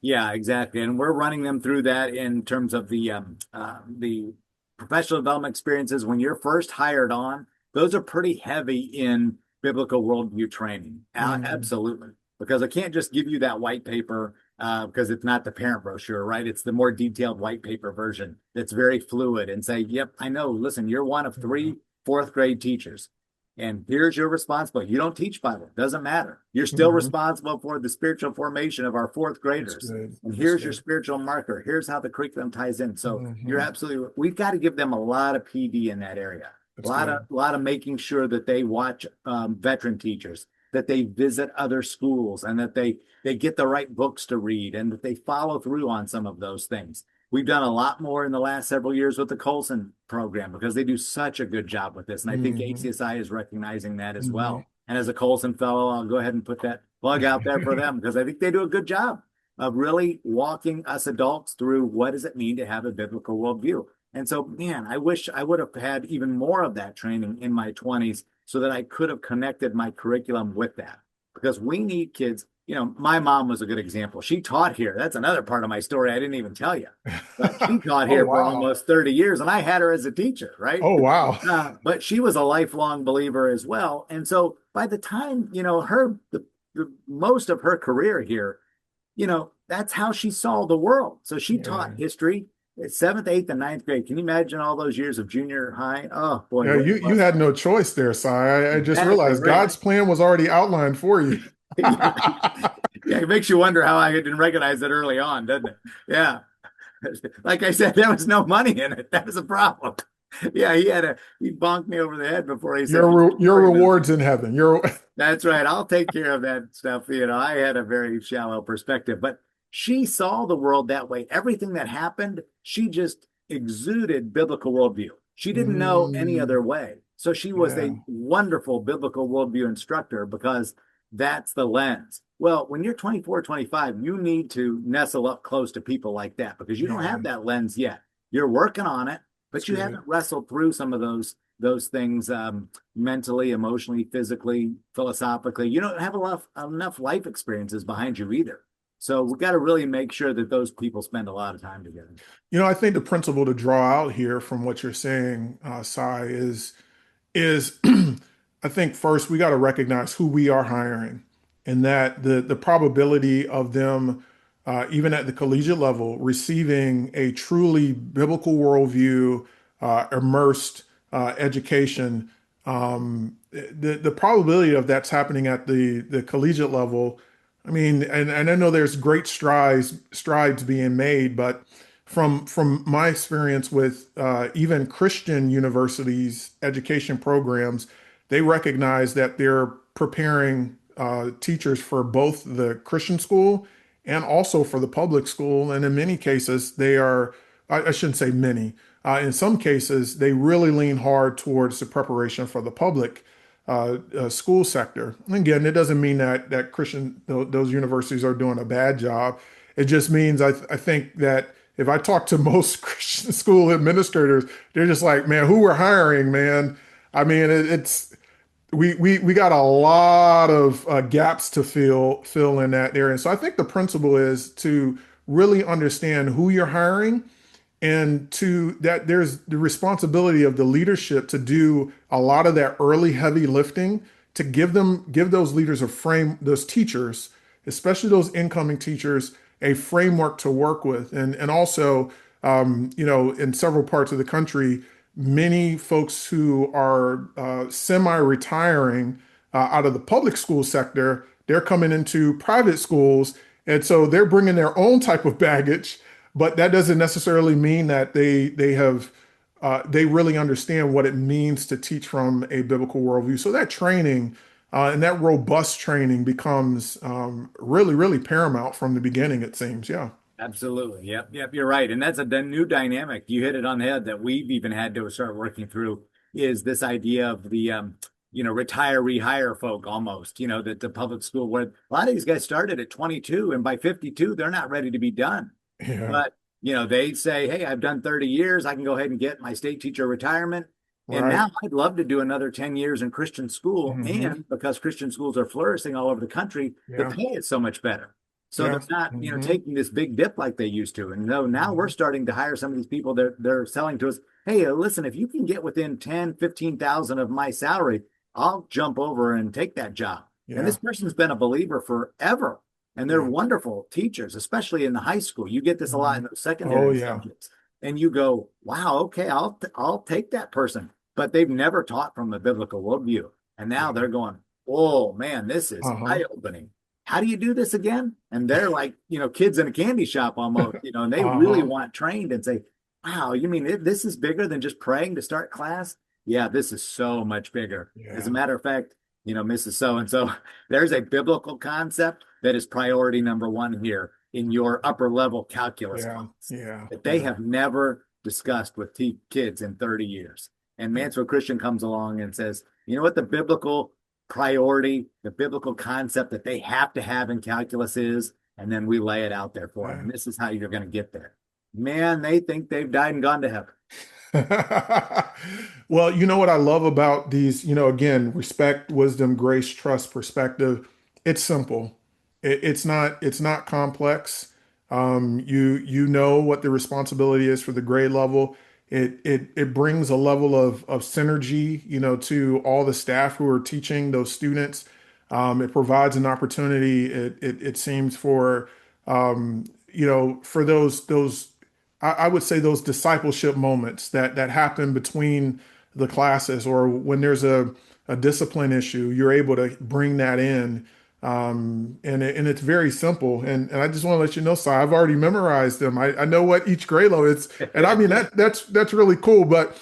Yeah, exactly. And we're running them through that in terms of the professional development experiences when you're first hired on. Those are pretty heavy in biblical worldview training. Mm, Absolutely. Because I can't just give you that white paper because it's not the parent brochure, right? It's the more detailed white paper version that's very fluid and say, yep, I know. Listen, you're one of yeah. three fourth grade teachers. And here's your responsibility. You don't teach Bible. Doesn't matter. You're still Mhm. responsible for the spiritual formation of our fourth That's graders. good. And That's here's your good. spiritual marker. Here's how the curriculum ties in. So you're Hmm. absolutely, we've got to give them a lot of PD in that area. That's good. A lot of making sure that they watch veteran teachers, that they visit other schools, and that they get the right books to read, and that they follow through on some of those things. we've done a lot more in the last several years with the Colson program because they do such a good job with this. And I think Hmm. ACSI is recognizing that as Hmm. well. And as a Colson Fellow, I'll go ahead and put that plug out there for them because I think they do a good job of really walking us adults through what does it mean to have a biblical worldview. And so, man, I wish I would have had even more of that training in my 20s so that I could have connected my curriculum with that. Because we need kids. My mom was a good example. She taught here. That's another part of my story I didn't even tell you. But she taught Oh, here for wow. almost 30 years, and I had her as a teacher, right? Oh, wow. But she was a lifelong believer as well. And so by the time, the most of her career here, that's how she saw the world. So she taught Yeah. history at seventh, eighth, and ninth grade. Can you imagine all those years of junior high? Oh boy, Yeah, what a you blessing. had no choice there, Si. I just Exactly realized right. God's plan was already outlined for you. Yeah, yeah, it makes you wonder how I didn't recognize it early on, doesn't it? Yeah. Like I said, there was no money in it. That was a problem. Yeah, he bonked me over the head before he said, Your "Worry about it." rewards in heaven. Your That's right. I'll take care of that stuff. I had a very shallow perspective, but she saw the world that way. Everything that happened, she just exuded biblical worldview. She didn't know any other Mm, way. So she was a yeah, wonderful biblical worldview instructor because that's the lens. Well, when you're 24, 25, you need to nestle up close to people like that because you don't yeah, have that lens yet. You're working on it, that's but you good. haven't wrestled through some of those things mentally, emotionally, physically, philosophically. You don't have enough life experiences behind you either. So we got to really make sure that those people spend a lot of time together. I think the principle to draw out here from what you're saying, Sai, is I think first we got to recognize who we are hiring, and that the probability of them, even at the collegiate level, receiving a truly biblical worldview, immersed education, the probability of that's happening at the collegiate level. I mean, and I know there's great strides being made, but from my experience with even Christian universities, education programs, they recognize that they're preparing teachers for both the Christian school and also for the public school. And in many cases, they are, I shouldn't say many, in some cases, they really lean hard towards the preparation for the public school sector. And again, it doesn't mean that those universities are doing a bad job. It just means I think that if I talk to most Christian school administrators, they're just like, man, who we're hiring, man. I mean, it's we got a lot of gaps to fill in that area. And so I think the principle is to really understand who you're hiring, and to that there's the responsibility of the leadership to do a lot of that early heavy lifting to give those leaders a frame, those teachers, especially those incoming teachers, a framework to work with. And also in several parts of the country, many folks who are semi-retiring out of the public school sector, they're coming into private schools, and so they're bringing their own type of baggage, but that doesn't necessarily mean that they really understand what it means to teach from a biblical worldview. So that training and that robust training becomes really, really paramount from the beginning, it seems. Yeah. Absolutely. Yep. Yep. You're right. And that's a new dynamic. You hit it on the head that we've even had to start working through is this idea of the, retire, rehire folk almost, that the public school where a lot of these guys started at 22 and by 52, they're not ready to be done. Yeah. But, they say, hey, I've done 30 years. I can go ahead and get my state teacher retirement. And Right. now I'd love to do another 10 years in Christian school. Hmm. And because Christian schools are flourishing all over the country, the Yeah. pay is so much better. So they're Yeah. not, Hmm. taking this big dip like they used to. And no, now we're Hmm. starting to hire some of these people. They're selling to us, hey, listen, if you can get within 10, 15,000 of my salary, I'll jump over and take that job. And Yeah. this person's been a believer forever. And they're Yeah. wonderful teachers, especially in the high school. You get this a lot in Hmm. the Oh, secondary yeah. subjects. And you go, wow, okay, I'll take that person. But they've never taught from a biblical worldview. And now Yeah. they're going, oh man, this is Uh-huh. eye-opening. How do you do this again? And they're like, kids in a candy shop almost, and they really Uh-huh. want trained and say, wow, you mean this is bigger than just praying to start class? Yeah, this is so much bigger. As a Yeah. matter of fact, Mrs. So and so, there's a biblical concept that is priority number one here. in your upper level calculus Yeah. class Yeah. that they have never discussed with kids in 30 years. And Mansfield Christian comes along and says, you know what the biblical priority, the biblical concept that they have to have in calculus is, and then we lay it out there for them. And this is how you're going to get there. Man, they think they've died and gone to heaven. Well, you know what I love about these, again, respect, wisdom, grace, trust, perspective. It's simple. It's not complex. You know what the responsibility is for the grade level. It brings a level of synergy, to all the staff who are teaching those students. It provides an opportunity. It seems for those I would say those discipleship moments that happen between the classes, or when there's a discipline issue, you're able to bring that in. And it's very simple. And I just want to let you know, Si, I've already memorized them. I know what each grade level is. And I mean, that's really cool. But,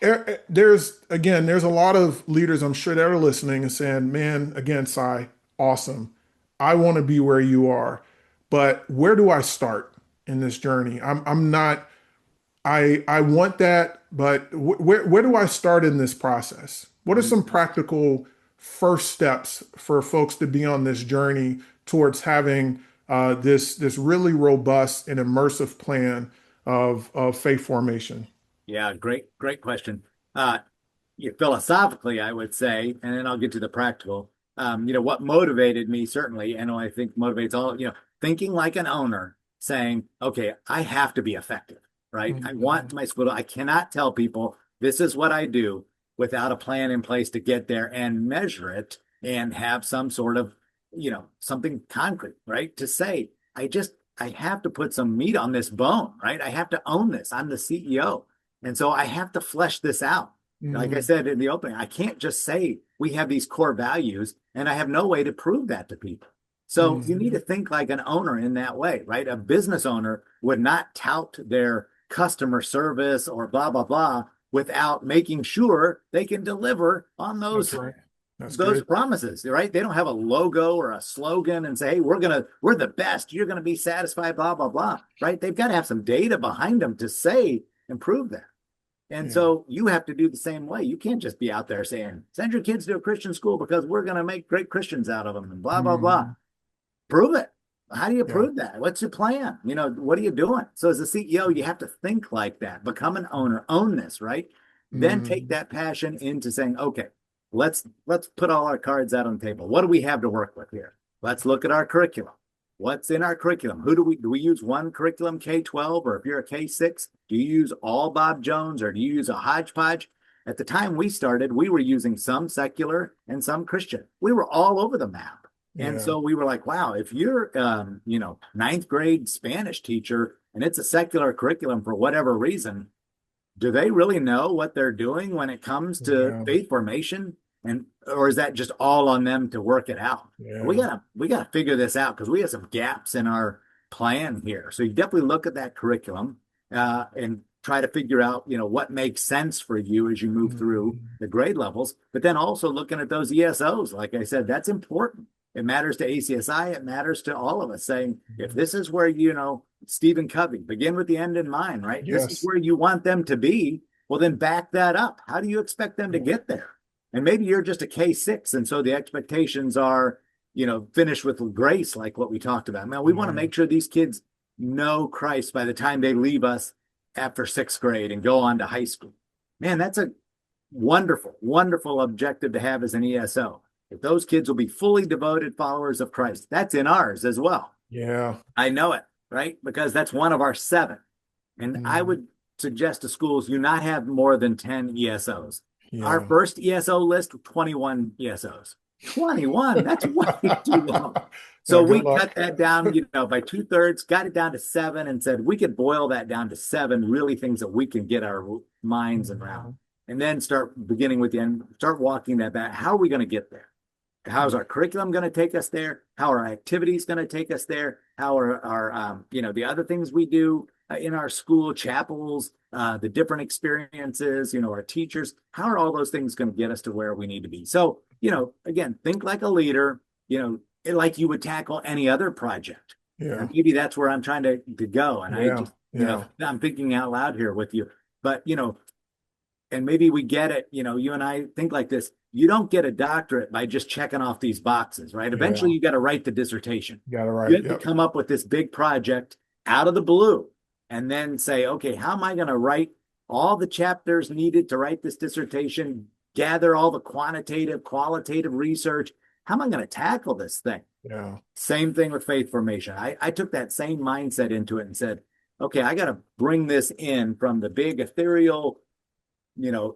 there's a lot of leaders, I'm sure, that are listening and saying, man, again, Si, awesome. I want to be where you are. But where do I start in this journey? I'm not, I want that, but where do I start in this process? What are some practical first steps for folks to be on this journey towards having this really robust and immersive plan of faith formation? Yeah, great question. Philosophically, I would say, and then I'll get to the practical. What motivated me certainly, and I think motivates all, thinking like an owner, saying, okay, I have to be effective, right? I want my school I cannot tell people this is what I do without a plan in place to get there and measure it and have some sort of, something concrete, right? To say, I have to put some meat on this bone, right? I have to own this. I'm the CEO. And so I have to flesh this out. Like I said in the opening, I can't just say we have these core values and I have no way to prove that to people. So you need to think like an owner in that way, right? A business owner would not tout their customer service or blah, blah, blah without making sure they can deliver on those, That's right. those promises, right? They don't have a logo or a slogan and say, hey, we're the best. You're going to be satisfied, blah, blah, blah, right? They've got to have some data behind them to say and prove that. And so you have to do the same way. You can't just be out there saying, send your kids to a Christian school because we're going to make great Christians out of them and blah, blah, blah. Prove it. How do you prove that? What's your plan? What are you doing? So as a CEO, you have to think like that. Become an owner. Own this, right? Then take that passion into saying, okay, let's put all our cards out on the table. What do we have to work with here? Let's look at our curriculum. What's in our curriculum? Do we use one curriculum, K-12, or if you're a K-6, do you use all Bob Jones or do you use a hodgepodge? At the time we started, we were using some secular and some Christian. We were all over the map. And so we were like, wow, if you're, ninth grade Spanish teacher and it's a secular curriculum for whatever reason, do they really know what they're doing when it comes to faith formation? Or is that just all on them to work it out? We gotta figure this out because we have some gaps in our plan here. So you definitely look at that curriculum and try to figure out, what makes sense for you as you move through the grade levels. But then also looking at those ESOs, like I said, that's important. It matters to ACSI. It matters to all of us saying, if this is where, Stephen Covey, begin with the end in mind, right? Yes. This is where you want them to be. Well, then back that up. How do you expect them to get there? And maybe you're just a K-6. And so the expectations are, finish with grace, like what we talked about. Now, we want to make sure these kids know Christ by the time they leave us after sixth grade and go on to high school. Man, that's a wonderful, wonderful objective to have as an ESO. If those kids will be fully devoted followers of Christ, that's in ours as well. Yeah. I know it, right? Because that's one of our 7. And I would suggest to schools you not have more than 10 ESOs. Our first ESO list, 21 ESOs. 21, that's way too long. So we cut that down, by 2/3, got it down to 7 and said we could boil that down to 7 really things that we can get our minds around. And then start beginning with the end, start walking that back. How are we going to get there? How's our curriculum going to take us there? How are our activities going to take us there? How are our, the other things we do in our school chapels, the different experiences, our teachers, how are all those things going to get us to where we need to be? So, again, think like a leader, like you would tackle any other project. Yeah. And maybe that's where I'm trying to go. And I Yeah. just, Yeah. I'm thinking out loud here with you. But, and maybe we get it, you and I think like this. You don't get a doctorate by just checking off these boxes, right? Eventually, Yeah. you got to write the dissertation. Got it You right. have to Yep. come up with this big project out of the blue and then say, okay, how am I going to write all the chapters needed to write this dissertation, gather all the quantitative, qualitative research? How am I going to tackle this thing? Yeah. Same thing with faith formation. I took that same mindset into it and said, okay, I got to bring this in from the big ethereal,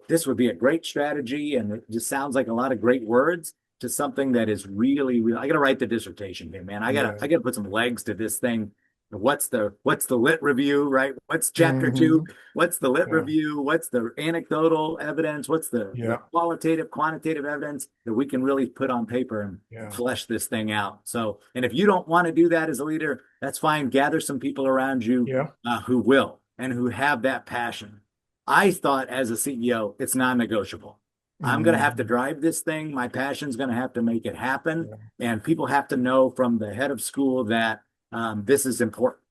this would be a great strategy. And it just sounds like a lot of great words to something that is really, really, I got to write the dissertation here, man. Yeah. I got to put some legs to this thing. What's the lit review, right? What's chapter Hmm. 2? What's the lit Yeah. review? What's the anecdotal evidence? What's the Yeah. qualitative, quantitative evidence that we can really put on paper and Yeah. flesh this thing out? So, and if you don't want to do that as a leader, that's fine. Gather some people around you Yeah. who will and who have that passion. I thought as a CEO, it's non-negotiable. I'm going to have to Hmm. drive this thing. My passion's going to have to make it happen. Yeah. And people have to know from the head of school that this is important.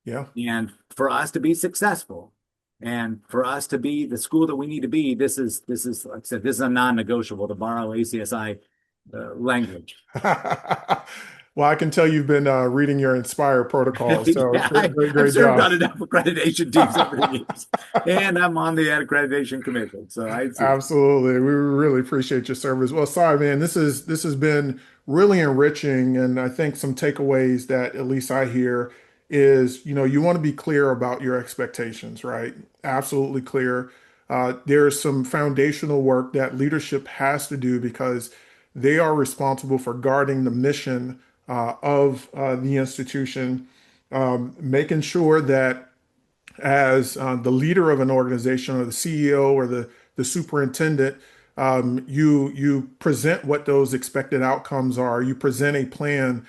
Yeah. And for us to be successful and for us to be the school that we need to be, this is like I said, this is a non-negotiable, to borrow ACSI language. Well, I can tell you've been reading your Inspire protocol. So Yeah, great, great, I've great served job. on enough accreditation teams over the years, and I'm on the accreditation commission. So I see. Absolutely. We really appreciate your service. Well, sorry, man. This has been really enriching, and I think some takeaways that at least I hear is, you want to be clear about your expectations, right? Absolutely clear. There's some foundational work that leadership has to do because they are responsible for guarding the mission of the institution, making sure that as the leader of an organization or the CEO or the superintendent, you present what those expected outcomes are. You present a plan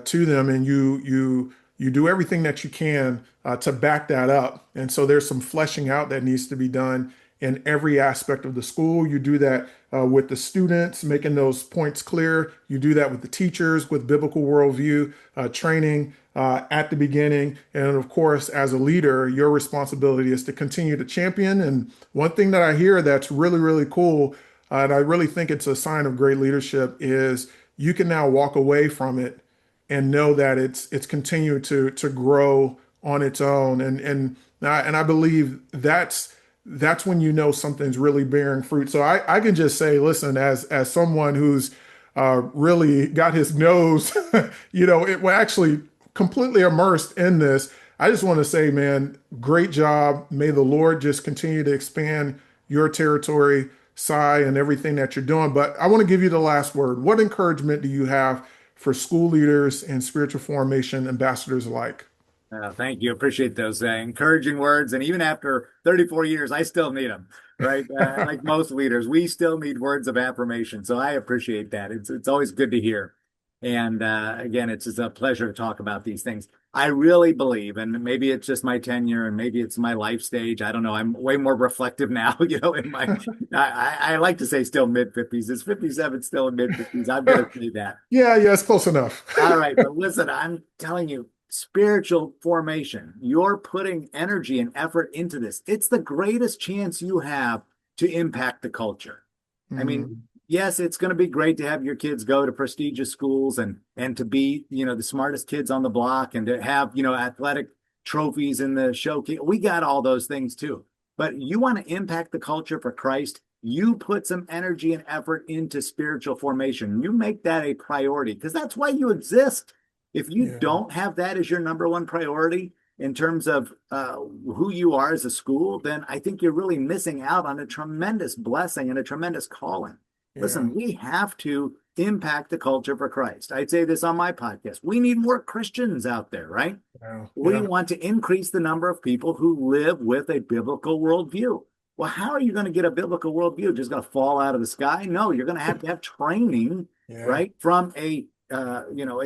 to them, and you do everything that you can to back that up. And so there's some fleshing out that needs to be done in every aspect of the school. You do that with the students, making those points clear. You do that with the teachers, with biblical worldview training at the beginning. And of course, as a leader, your responsibility is to continue to champion. And one thing that I hear that's really, really cool, and I really think it's a sign of great leadership, is you can now walk away from it and know that it's continued to grow on its own. And I believe that's when you know something's really bearing fruit. So I can just say, listen, as someone who's really got his nose, it will actually completely immersed in this. I just want to say, man, great job. May the Lord just continue to expand your territory, Sai, and everything that you're doing. But I want to give you the last word. What encouragement do you have for school leaders and spiritual formation ambassadors alike? Thank you. Appreciate those encouraging words. And even after 34 years, I still need them, right? Like most leaders, we still need words of affirmation. So I appreciate that. It's always good to hear. And again, it's just a pleasure to talk about these things. I really believe, and maybe it's just my tenure and maybe it's my life stage. I don't know. I'm way more reflective now, I like to say still mid 50s. Is 57 still in mid 50s? I'm going to say that. Yeah, yeah, it's close enough. All right, but listen, I'm telling you, spiritual formation, you're putting energy and effort into this. It's the greatest chance you have to impact the culture. I mean, Mhm. yes, it's going to be great to have your kids go to prestigious schools and to be, the smartest kids on the block and to have, athletic trophies in the showcase. We got all those things too. But you want to impact the culture for Christ, you put some energy and effort into spiritual formation. You make that a priority because that's why you exist. If you Yeah, don't have that as your number one priority in terms of who you are as a school, then I think you're really missing out on a tremendous blessing and a tremendous calling. yeah, Listen, we have to impact the culture for Christ. I'd say this on my podcast. We need more Christians out there, right? yeah, We yeah, want to increase the number of people who live with a biblical worldview. Well, how are you going to get a biblical worldview? Just going to fall out of the sky? No, you're going to have training, yeah, right, from a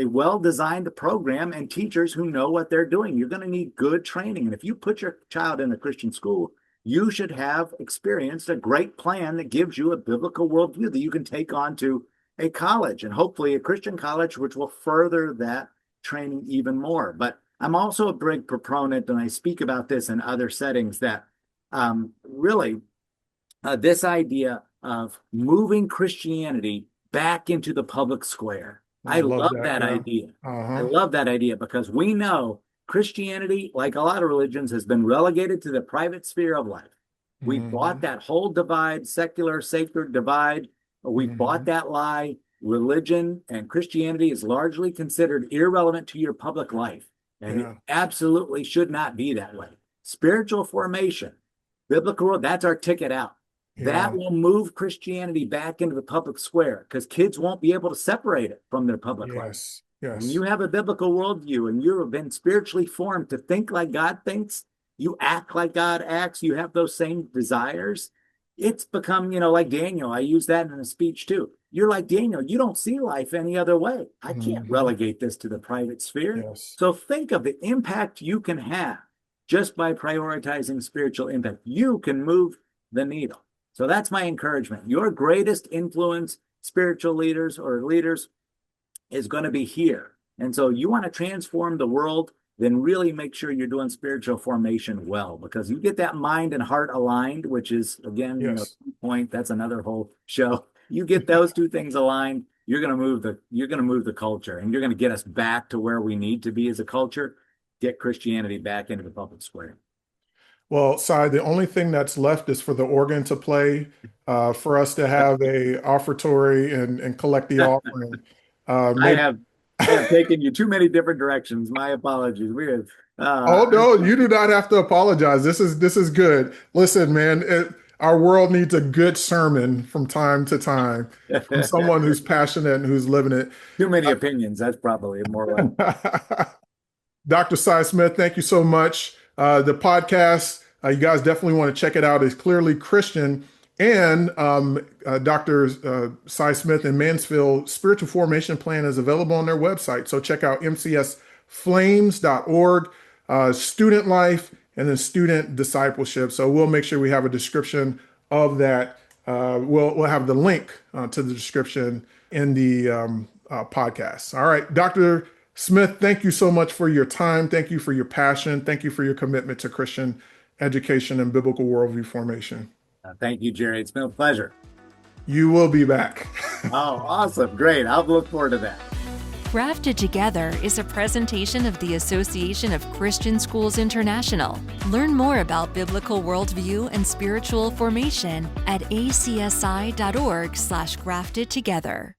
well-designed program and teachers who know what they're doing. You're going to need good training, and if you put your child in a Christian school, you should have experienced a great plan that gives you a biblical worldview that you can take on to a college and hopefully a Christian college, which will further that training even more. But I'm also a big proponent, and I speak about this in other settings, that really this idea of moving Christianity back into the public square. I love that idea. I love that idea because we know Christianity, like a lot of religions, has been relegated to the private sphere of life. We bought that whole divide, secular, sacred divide. We bought that lie. Religion and Christianity is largely considered irrelevant to your public life. And it absolutely should not be that way. Spiritual formation, biblical, that's our ticket out. That will move Christianity back into the public square because kids won't be able to separate it from their public life. When you have a biblical worldview and you have been spiritually formed to think like God thinks, you act like God acts, you have those same desires, it's become, like Daniel. I use that in a speech too. You're like Daniel. You don't see life any other way. I can't relegate this to the private sphere. So think of the impact you can have just by prioritizing spiritual impact. You can move the needle. So that's my encouragement. Your greatest influence, spiritual leaders or leaders, is going to be here. And so you want to transform the world, then really make sure you're doing spiritual formation well, because you get that mind and heart aligned, which is, again, point. That's another whole show. You get those two things aligned, you're going to move the culture, and you're going to get us back to where we need to be as a culture, get Christianity back into the public square. Well, Si, the only thing that's left is for the organ to play, for us to have a offertory and collect the offering. I have taken you too many different directions. My apologies. Oh no, you do not have to apologize. This is good. Listen, man, our world needs a good sermon from time to time from someone who's passionate and who's living it. Too many opinions. That's probably more like. Dr. Si Smith, thank you so much. The podcast, you guys definitely want to check it out. It's Clearly Christian. And Dr. Si Smith and Mansfield Spiritual Formation Plan is available on their website. So check out mcsflames.org, student life, and then student discipleship. So we'll make sure we have a description of that. We'll have the link to the description in the podcast. All right, Dr. Smith, thank you so much for your time. Thank you for your passion. Thank you for your commitment to Christian education and biblical worldview formation. Thank you, Jerry. It's been a pleasure. You will be back. Oh, awesome. Great. I'll look forward to that. Grafted Together is a presentation of the Association of Christian Schools International. Learn more about biblical worldview and spiritual formation at acsi.org/graftedtogether.